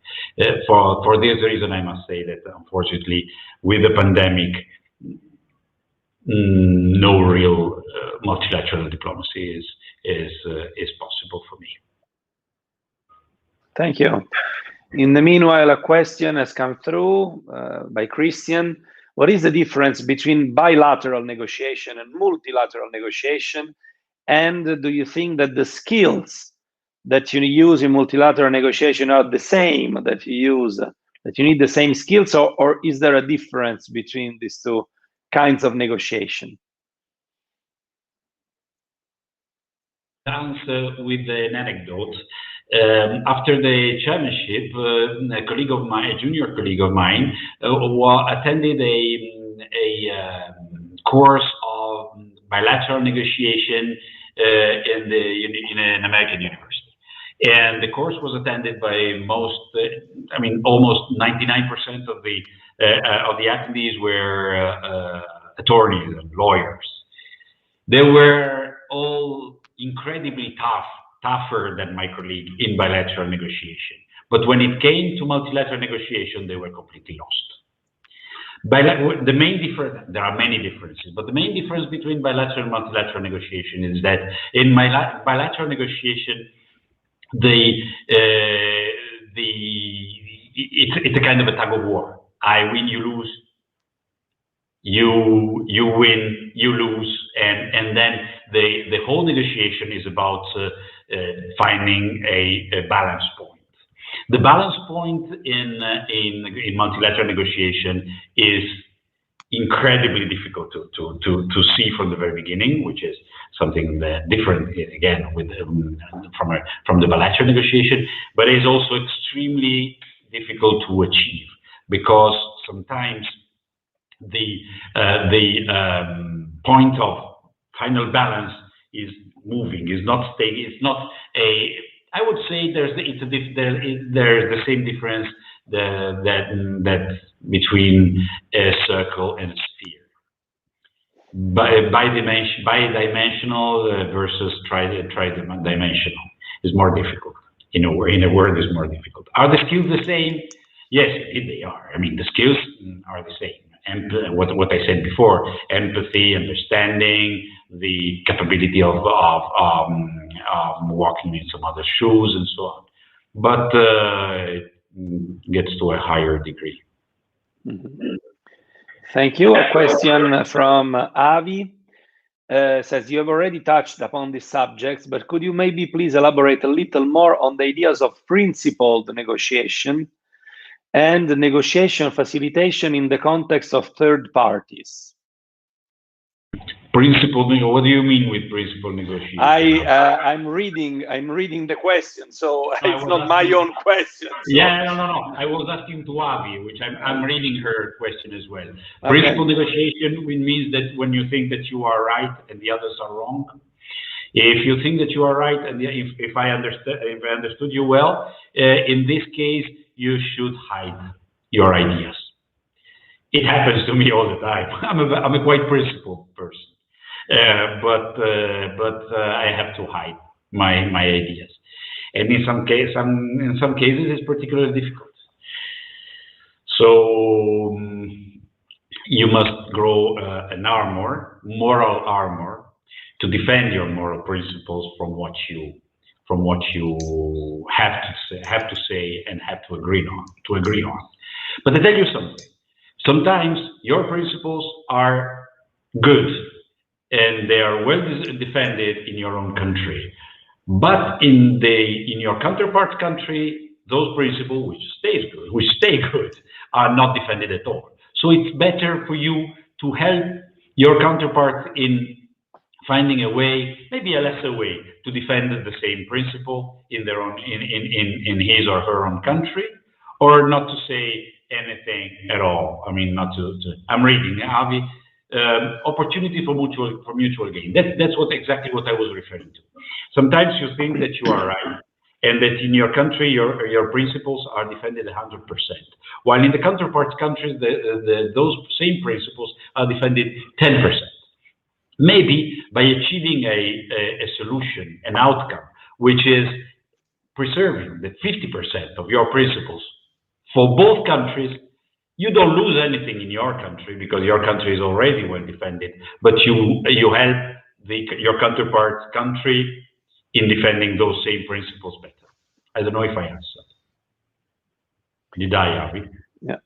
For this reason, I must say that unfortunately, with the pandemic, no real multilateral diplomacy is possible for me. Thank you. In the meanwhile, a question has come through by Christian. What is the difference between bilateral negotiation and multilateral negotiation? And do you think that the skills that you use in multilateral negotiation are the same that you need the same skills, or is there a difference between these two kinds of negotiation? Answer with an anecdote. After the chairmanship, a junior colleague of mine, attended a course of bilateral negotiation in an American university, and the course was attended by almost 99% of the attendees were attorneys and lawyers. They were all incredibly tougher than my colleague in bilateral negotiation. But when it came to multilateral negotiation, they were completely lost. The main difference, there are many differences, but the main difference between bilateral and multilateral negotiation is that in bilateral negotiation, it's a kind of a tug of war. I win, you lose. You win, you lose, and then the whole negotiation is about finding a balance point. The balance point in multilateral negotiation is incredibly difficult to see from the very beginning, which is something different again from the bilateral negotiation, but is also extremely difficult to achieve, because sometimes the point of final balance is moving, is not staying. It's not a. I would say there's the same difference that between a circle and a sphere. Bidimensional versus tridimensional is more difficult. In a word, is more difficult. Are the skills the same? Yes, indeed they are. I mean, the skills are the same. And what I said before, empathy, understanding, the capability of walking in some other shoes and so on. But it gets to a higher degree. Mm-hmm. Thank you. A question from Avi says, you have already touched upon these subjects, but could you maybe please elaborate a little more on the ideas of principled negotiation and negotiation facilitation in the context of third parties? Principled, what do you mean with principled negotiation? I'm reading the question, so it's not my own question. So. Yeah, no. I was asking to Avi, which I'm reading her question as well. Okay. Principled negotiation means that when you think that you are right and the others are wrong. If you think that you are right, and if I understood you well, in this case, you should hide your ideas. It happens to me all the time. I'm a quite principled person. But I have to hide my ideas, and in some cases it's particularly difficult. So you must grow an moral armor, to defend your moral principles from what you have to say and have to agree on. But I tell you something. Sometimes your principles are good, and they are well defended in your own country, but in your counterpart's country, those principles which stay good, are not defended at all. So it's better for you to help your counterpart in finding a way, maybe a lesser way, to defend the same principle in their own, in his or her own country, or not to say anything at all. I mean, not to I'm reading Avi, opportunity for mutual gain. That's exactly what I was referring to. Sometimes you think that you are right, and that in your country your principles are defended 100%, while in the counterpart countries those same principles are defended 10%. Maybe by achieving a solution, an outcome, which is preserving the 50% of your principles for both countries, you don't lose anything in your country because your country is already well defended, but you help your counterpart country in defending those same principles better. I don't know if I answered. Did I, Avi? Yeah.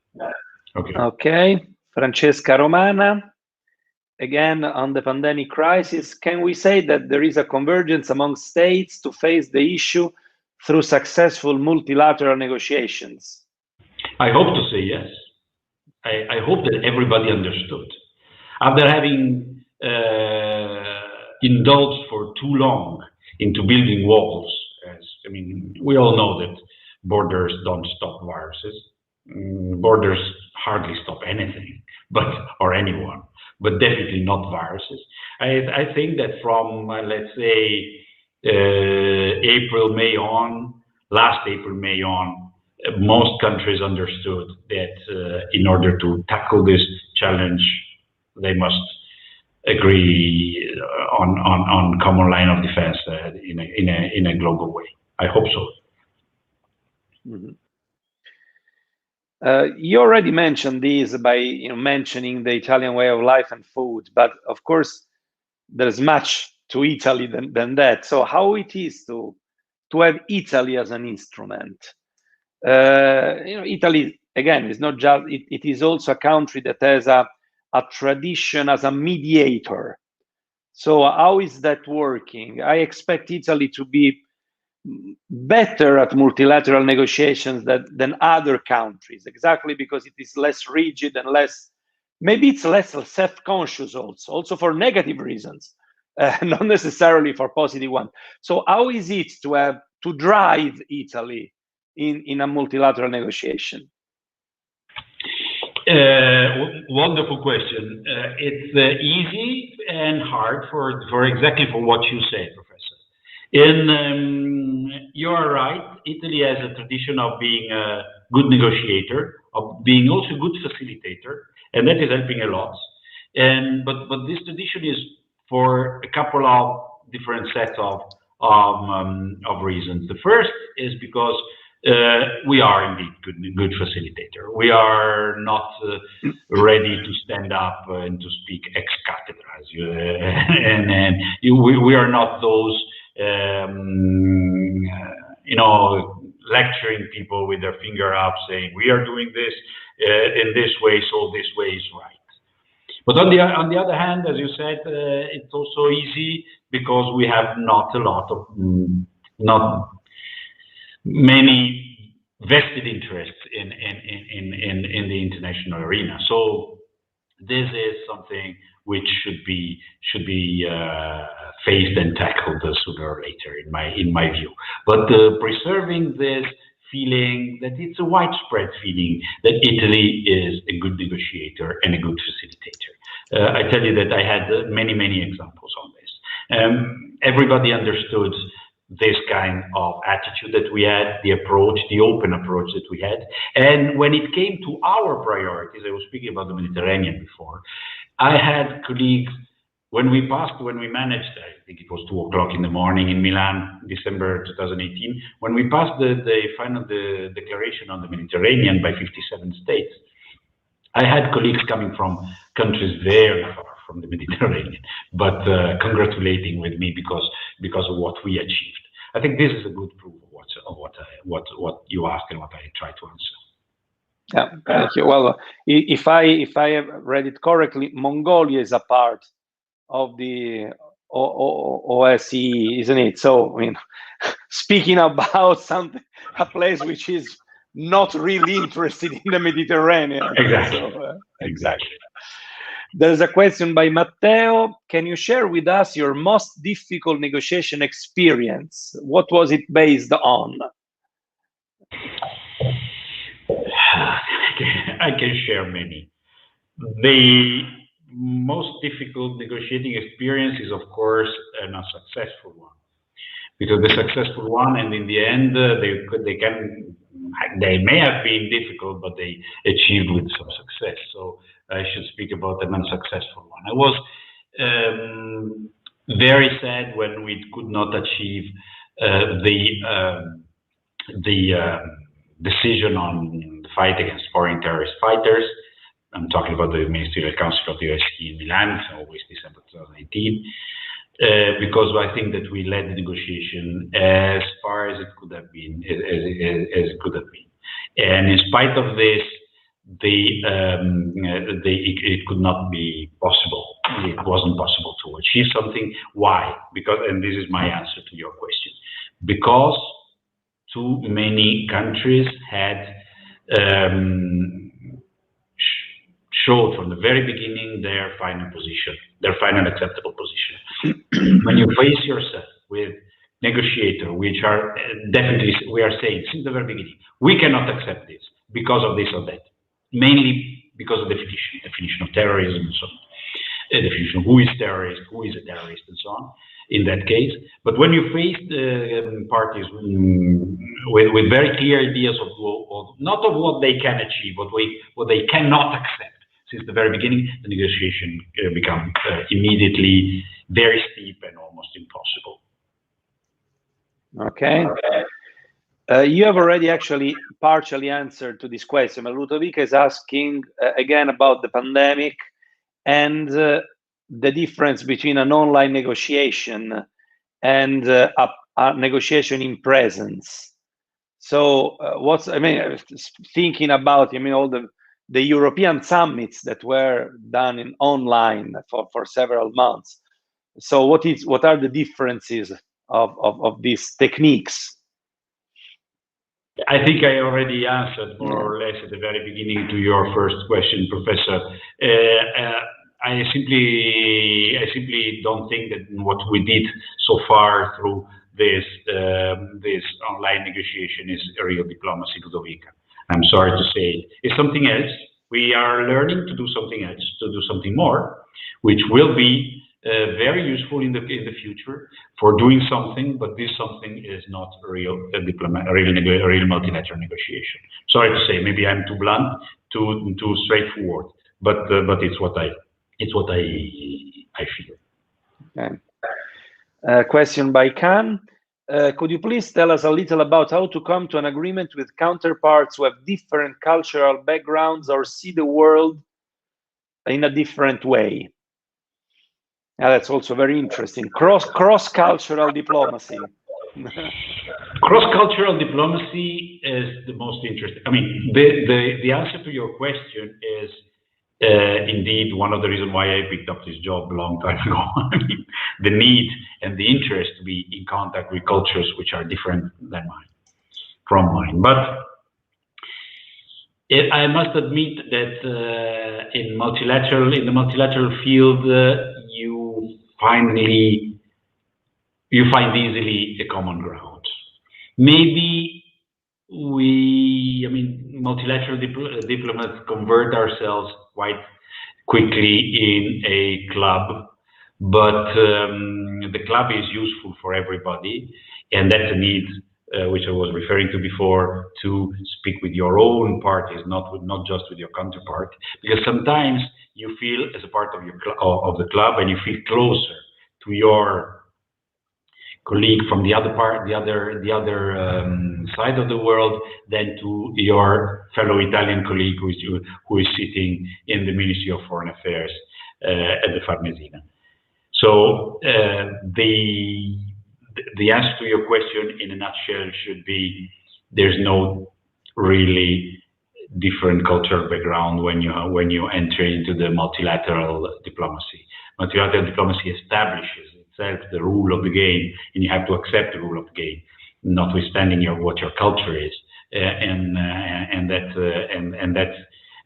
Okay. Okay. Francesca Romana. Again, on the pandemic crisis, can we say that there is a convergence among states to face the issue through successful multilateral negotiations? I hope to say yes. I hope that everybody understood. After having indulged for too long into building walls, I mean, we all know that borders don't stop viruses. Borders hardly stop anything, or anyone, but definitely not viruses. I think that from, let's say, last April, May on, most countries understood that in order to tackle this challenge, they must agree on common line of defense in a global way. I hope so. Mm-hmm. You already mentioned these by mentioning the Italian way of life and food, but of course there's much to Italy than that. So how it is to have Italy as an instrument? Italy again is not just it is also a country that has a tradition as a mediator. So how is that working? I expect Italy to be better at multilateral negotiations than other countries, exactly because it is less rigid and maybe it's less self-conscious also for negative reasons, not necessarily for positive ones. So how is it to drive Italy in a multilateral negotiation? Wonderful question. It's easy and hard for exactly for what you say, Professor. You are right. Italy has a tradition of being a good negotiator, of being also a good facilitator, and that is helping a lot. But this tradition is for a couple of different sets of reasons. The first is because we are indeed good facilitator. We are not ready to stand up and to speak ex cathedra, and we are not those lecturing people with their finger up, saying we are doing this in this way, so this way is right. But on the other hand, as you said, it's also easy because we have not many vested interests in the international arena. So this is something which should be faced and tackled sooner or later, in my view. But preserving this feeling that it's a widespread feeling that Italy is a good negotiator and a good facilitator. I tell you that I had many examples on this. Everybody understood this kind of attitude that we had, the open approach that we had. And when it came to our priorities, I was speaking about the Mediterranean before, I had colleagues, when we managed, I think it was 2 o'clock in the morning in Milan, December 2018, when we passed the final declaration on the Mediterranean by 57 states, I had colleagues coming from countries very far from the Mediterranean, but congratulating with me because of what we achieved. I think this is a good proof of what you asked and what I tried to answer. Yeah, thank you. Well, if I have read it correctly, Mongolia is a part of the OSCE, isn't it? So, I mean, speaking about a place which is not really interested in the Mediterranean. Exactly. So, exactly. There's a question by Matteo. Can you share with us your most difficult negotiation experience? What was it based on? I can share many. The most difficult negotiating experience is, of course, an unsuccessful one, because the successful one, and in the end, they may have been difficult, but they achieved with some success. So I should speak about an unsuccessful one. I was very sad when we could not achieve the decision on the fight against foreign terrorist fighters. I'm talking about the Ministerial Council of the OSCE in Milan, so always December 2018, because I think that we led the negotiation as far as it could have been, as it could have been. And in spite of this, it could not be possible. It wasn't possible to achieve something. Why? Because, and this is my answer to your question, because too many countries had showed from the very beginning their final position, their final acceptable position. When you face yourself with negotiators, which are definitely, we are saying since the very beginning, we cannot accept this because of this or that, mainly because of the definition of terrorism and so on, definition of who is terrorist, who is a terrorist, and so on, in that case. But when you face the parties with very clear ideas of not of what they can achieve, but what they cannot accept, since the very beginning, the negotiation becomes immediately very steep and almost impossible. Okay. You have already actually partially answered to this question. Ludovica is asking again about the pandemic and the difference between an online negotiation and a negotiation in presence. So thinking about, all the European summits that were done in online for several months. So what are the differences of these techniques? I think I already answered more or less at the very beginning to your first question, Professor. I simply don't think that what we did so far through this online negotiation is a real diplomacy, Ludovica. I'm sorry to say it's something else. We are learning to do something else, to do something more, which will be very useful in the future for doing something. But this something is not a real multilateral negotiation. Sorry to say, maybe I'm too blunt, too straightforward, but it's what I feel. Okay. Question by Khan. Could you please tell us a little about how to come to an agreement with counterparts who have different cultural backgrounds or see the world in a different way? That's also very interesting. Cross-cultural diplomacy. Cross-cultural diplomacy is the most interesting. I mean, the answer to your question is indeed one of the reasons why I picked up this job a long time ago. I mean, the need and the interest to be in contact with cultures which are different than from mine. But I must admit that in the multilateral field, you find easily a common ground. Maybe multilateral diplomats convert ourselves quite quickly in a club, but the club is useful for everybody, and that's a need which I was referring to before, to speak with your own parties, not just with your counterpart, because sometimes you feel as a part of the club, and you feel closer to your colleague from the other side of the world than to your fellow Italian colleague who is sitting in the Ministry of Foreign Affairs at the Farnesina. So the answer to your question in a nutshell should be: there's no really different cultural background when you enter into the multilateral diplomacy. Multilateral diplomacy establishes itself the rule of the game, and you have to accept the rule of the game, notwithstanding what your culture is, and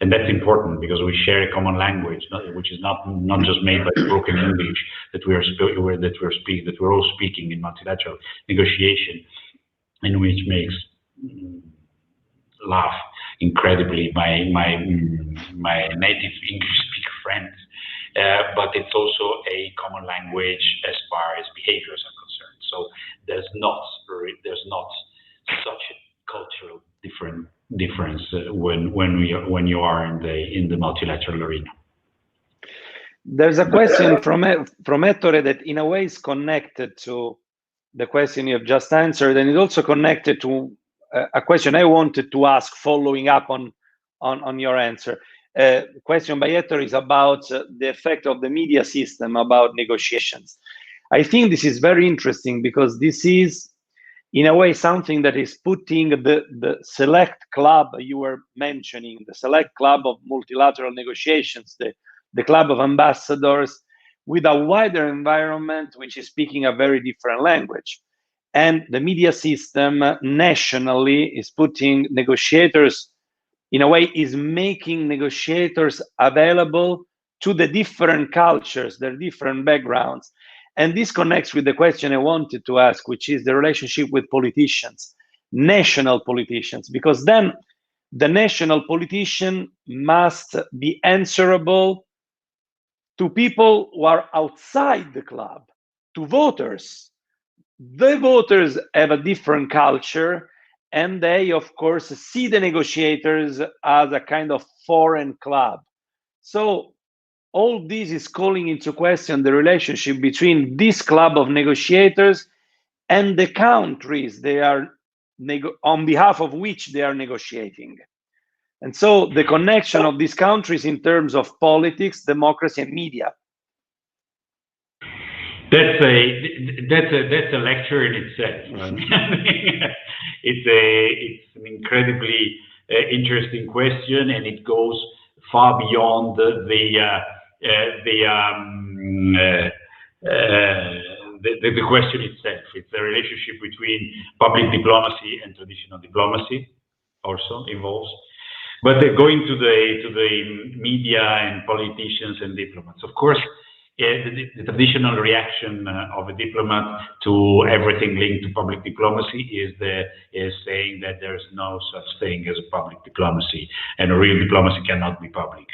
and that's important because we share a common language, which is not just made by broken English that we're all speaking in multilateral negotiation, and which makes laugh incredibly my native English speaker friends. But it's also a common language as far as behaviors are concerned. So there's not such a cultural difference when you are in the multilateral arena. There's a question from Ettore that in a way is connected to the question you have just answered, and it's also connected to a question I wanted to ask following up on your answer. The question by Ettore is about the effect of the media system about negotiations. I think this is very interesting because this is, in a way, something that is putting the select club you were mentioning, the select club of multilateral negotiations, the club of ambassadors, with a wider environment which is speaking a very different language. And the media system nationally is putting negotiators, in a way, is making negotiators available to the different cultures, their different backgrounds. And this connects with the question I wanted to ask, which is the relationship with politicians, national politicians, because then the national politician must be answerable to people who are outside the club, to voters. The voters have a different culture, and they, of course, see the negotiators as a kind of foreign club. So all this is calling into question the relationship between this club of negotiators and the countries they are on behalf of which they are negotiating. And so the connection of these countries in terms of politics, democracy, and media. That's a lecture in itself. It's an incredibly interesting question, and it goes far beyond the question itself. It's a relationship between public diplomacy and traditional diplomacy, also involves. But going to the media and politicians and diplomats, of course, the traditional reaction of a diplomat to everything linked to public diplomacy is saying that there's no such thing as a public diplomacy, and a real diplomacy cannot be public.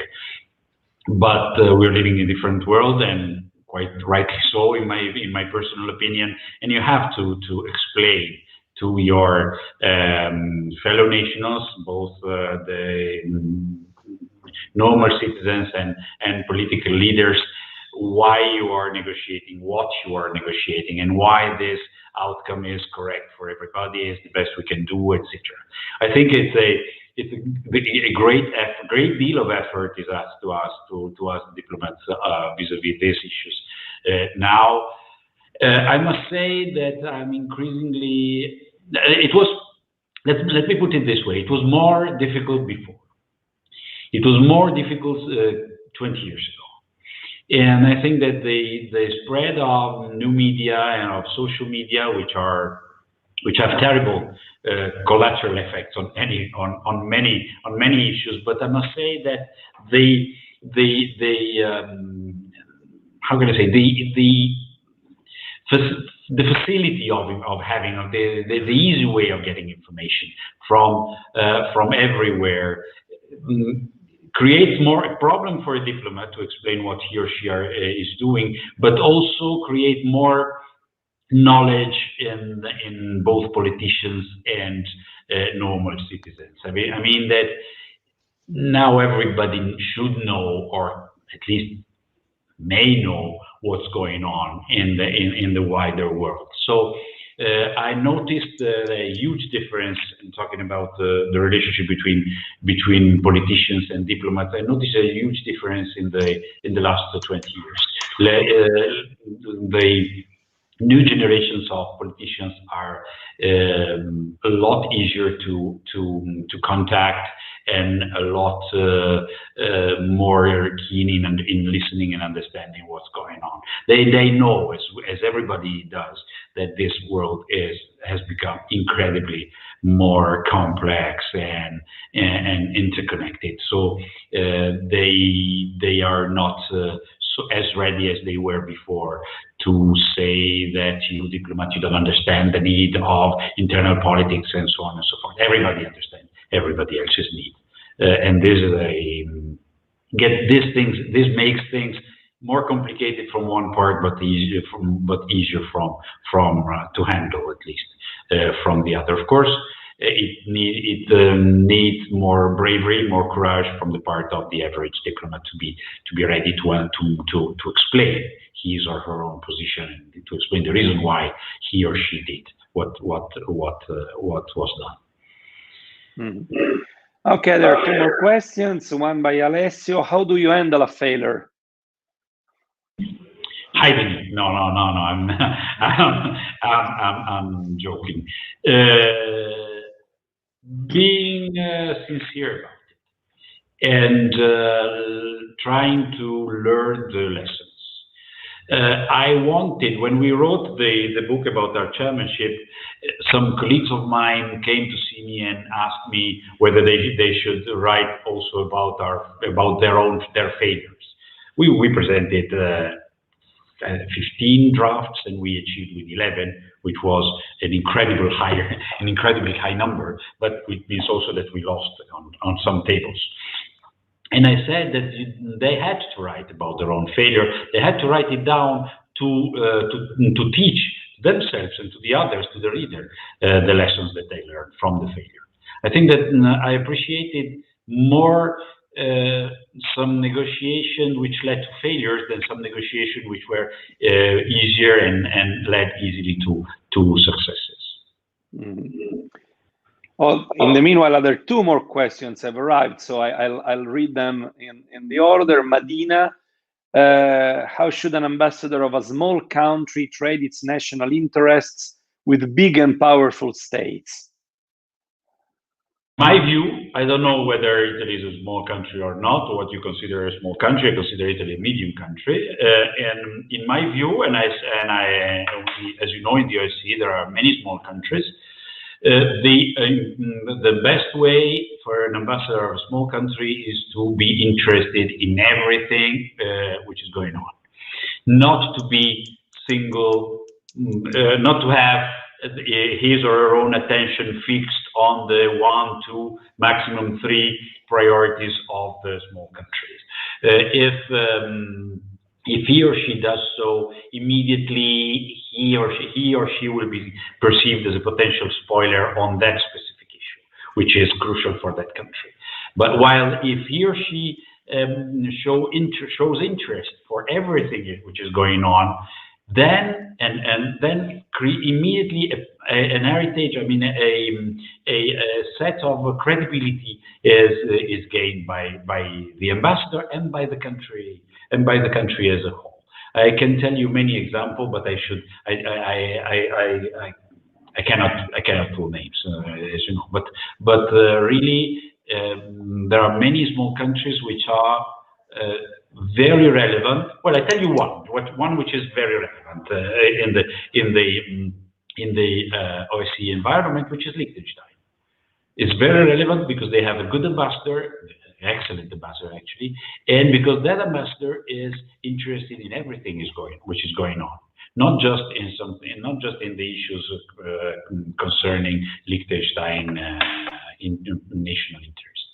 But we're living in a different world, and quite rightly so, in my personal opinion. And you have to explain to your fellow nationals, both the normal citizens and political leaders, why you are negotiating, what you are negotiating, and why this outcome is correct for everybody, is the best we can do, etc. I think it's a great deal of effort is asked to us diplomats vis-a-vis these issues. Now, I must say that I'm increasingly. It was. Let me put it this way. It was more difficult before. It was more difficult 20 years ago. And I think that the spread of new media and of social media, which have terrible collateral effects on many issues, but I must say that how can I say, the facility of having the easy way of getting information from everywhere creates more a problem for a diplomat to explain what he or she is doing, but also create more knowledge in both politicians and normal citizens. I mean that now everybody should know, or at least may know, what's going on in the wider world. So I noticed a huge difference in talking about the relationship between politicians and diplomats. I noticed a huge difference in the last 20 years. The new generations of politicians are a lot easier to contact, and a lot more keen in listening and understanding what's going on. They know, as everybody does, that this world has become incredibly more complex and interconnected. So they are not as ready as they were before to say that diplomats, you don't understand the need of internal politics and so on and so forth. Everybody understands everybody else's need, and this is this makes things more complicated from one part, but easier from to handle, at least from the other. Of course, it needs more bravery, more courage from the part of the average diplomat to be ready to explain his or her own position and to explain the reason why he or she did what was done. Mm-hmm. Okay, there are two more questions. One by Alessio. How do you handle a failure? Hiding it. No. I'm joking. Being sincere about it and trying to learn the lessons. I wanted, when we wrote the book about our chairmanship, some colleagues of mine came to see me and asked me whether they should write also about their failures. We presented 15 drafts, and we achieved with 11, which was an incredibly high number, but it means also that we lost on some tables. And I said that they had to write about their own failure. They had to write it down to teach themselves and to the others, to the reader, the lessons that they learned from the failure. I think that I appreciated more some negotiation which led to failures than some negotiation which were easier and led easily to successes. Mm-hmm. Well, in the meanwhile, other two more questions have arrived, so I'll read them in the order. Madina, how should an ambassador of a small country trade its national interests with big and powerful states? My view, I don't know whether Italy is a small country or not, or what you consider a small country. I consider Italy a medium country. And in my view, as you know, in the OSCE, there are many small countries. The best way for an ambassador of a small country is to be interested in everything which is going on, not to be single, not to have his or her own attention fixed on the 1, 2, maximum 3 priorities of the small countries. If he or she does so, immediately he or she will be perceived as a potential spoiler on that specific issue, which is crucial for that country. But while if he or she shows interest for everything which is going on, then immediately an heritage, I mean a set of credibility is gained by the ambassador and by the country as a whole. I can tell you many examples, but I cannot pull names, as you know. But really, there are many small countries which are very relevant. Well, I tell you one which is very relevant in the OSCE environment, which is Liechtenstein. It's very relevant because they have a good ambassador, excellent ambassador actually, and because that ambassador is interested in everything which is going on, not just in the issues concerning Liechtenstein in national interest.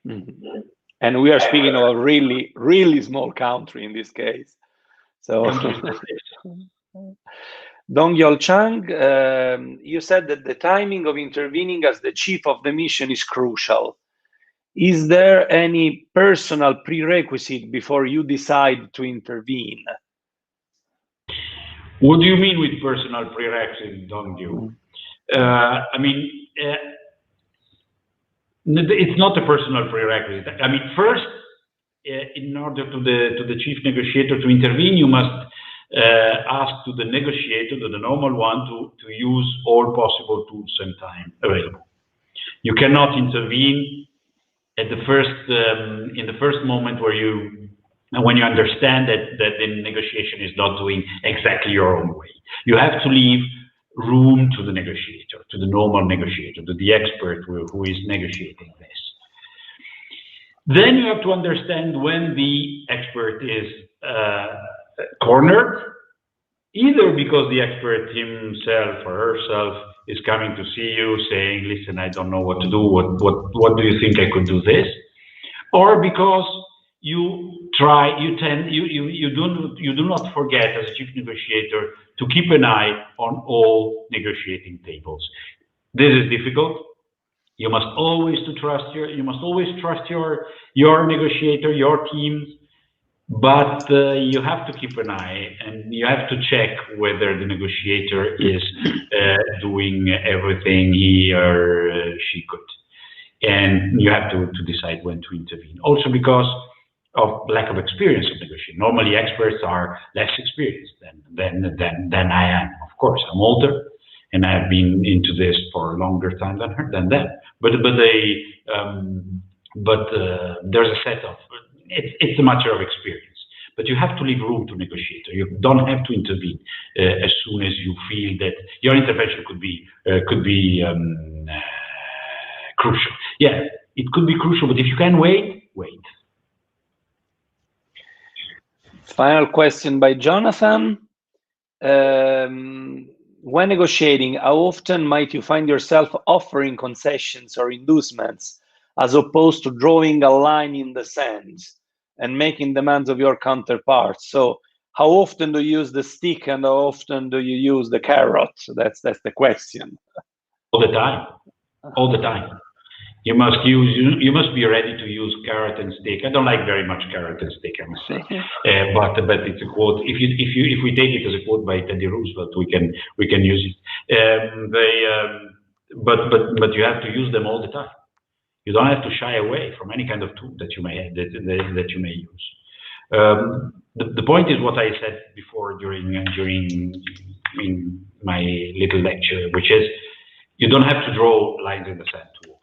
Mm-hmm. And we are speaking of a really, really small country in this case. So, Dong Yol Chang, you said that the timing of intervening as the chief of the mission is crucial. Is there any personal prerequisite before you decide to intervene? What do you mean with personal prerequisite, Dong Yu? I mean, it's not a personal prerequisite. I mean, first, in order to the chief negotiator to intervene, you must ask to the negotiator, to the normal one, to use all possible tools and time available. You cannot intervene at the first in the first moment when you understand that the negotiation is not doing exactly your own way. You have to leave room to the negotiator, to the normal negotiator, to the expert who is negotiating this. Then you have to understand when the expert is cornered, either because the expert himself or herself is coming to see you saying, listen, I don't know what to do, what do you think I could do this? Or because you do not forget as a chief negotiator to keep an eye on all negotiating tables. This is difficult. You must always trust your negotiator, your teams, but you have to keep an eye and you have to check whether the negotiator is doing everything he or she could. And you have to decide when to intervene. Also because of lack of experience of negotiating. Normally experts are less experienced than I am. Of course, I'm older and I've been into this for a longer time than them. But there's a set of, it's a matter of experience. But you have to leave room to negotiate. You don't have to intervene as soon as you feel that your intervention could be crucial. Yeah, it could be crucial, but if you can wait, wait. Final question by Jonathan. When negotiating, how often might you find yourself offering concessions or inducements as opposed to drawing a line in the sand and making demands of your counterparts? So how often do you use the stick and how often do you use the carrot? That's the question. All the time. All the time. You must be ready to use carrot and stick. I don't like very much carrot and stick, I must say. But it's a quote. If we take it as a quote by Teddy Roosevelt, we can use it. But you have to use them all the time. You don't have to shy away from any kind of tool that you may use. The point is what I said before during my little lecture, which is you don't have to draw lines in the sand too often.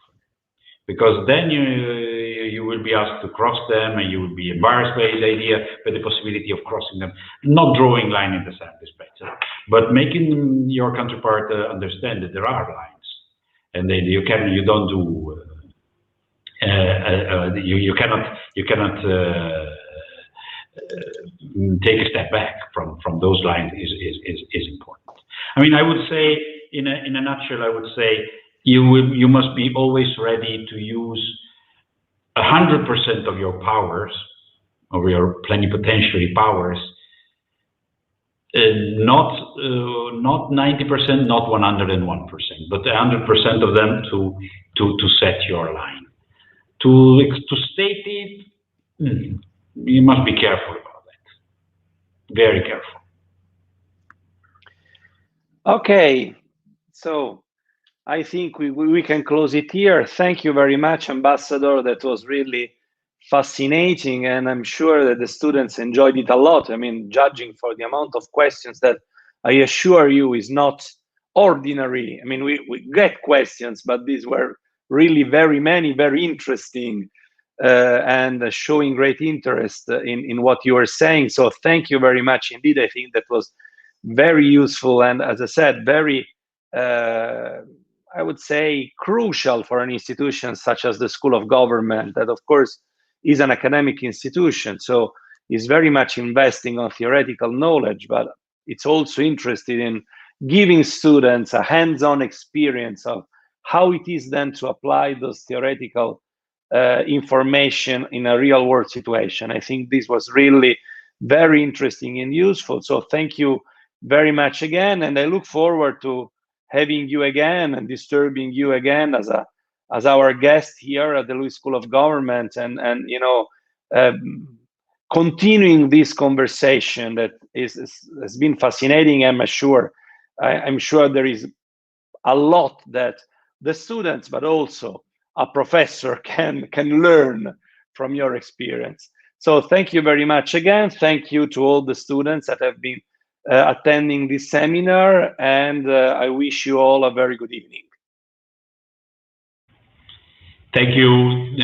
Because then you will be asked to cross them and you will be embarrassed by the idea, by the possibility of crossing them. Not drawing line in the sand is better, but making your counterpart understand that there are lines and that you cannot take a step back from those lines is important. I mean, I would say in a nutshell, I would say you must be always ready to use 100% of your powers, of your plenipotentiary powers, not 90%, not 101%, but 100% of them to set your line. To state it, you must be careful about that. Very careful. Okay, so I think we can close it here. Thank you very much, Ambassador. That was really fascinating, and I'm sure that the students enjoyed it a lot. I mean, judging for the amount of questions that I assure you is not ordinary. I mean, we get questions, but these were really very many, very interesting, and showing great interest in what you were saying. So thank you very much indeed. I think that was very useful, and as I said, very I would say crucial for an institution such as the School of Government, that of course is an academic institution, so is very much investing on theoretical knowledge, but it's also interested in giving students a hands-on experience of how it is then to apply those theoretical information in a real world situation. I think this was really very interesting and useful. So thank you very much again, and I look forward to having you again and disturbing you again as our guest here at the LUISS School of Government, and you know, continuing this conversation that has been fascinating. I'm sure there is a lot that the students, but also a professor can learn from your experience. So thank you very much again. Thank you to all the students that have been attending this seminar, and I wish you all a very good evening. Thank you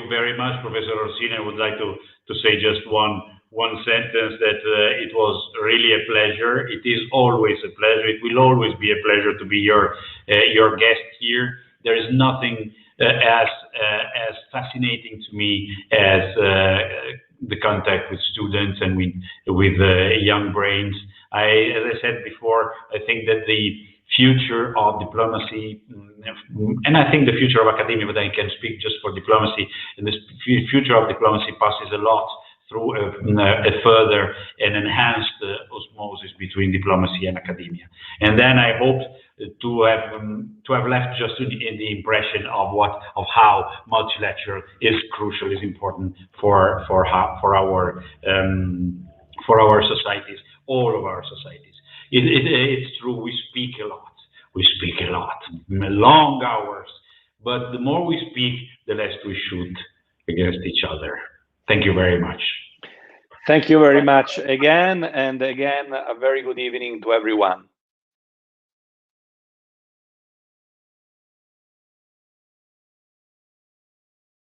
very much, Professor Orsini. I would like to say just one one sentence that it was really a pleasure. It is always a pleasure. It will always be a pleasure to be your guest here. There is nothing as fascinating to me as the contact with students and with young brains. As I said before, I think that the future of diplomacy, and I think the future of academia, but I can speak just for diplomacy, and the future of diplomacy passes a lot through a further and enhanced osmosis between diplomacy and academia. And then I hope to have left just in the impression of how multilateral is crucial, is important for our societies, all of our societies. It's true, we speak a lot, long hours, but the more we speak, the less we shoot against each other. Thank you very much. Thank you very much again, and again, a very good evening to everyone.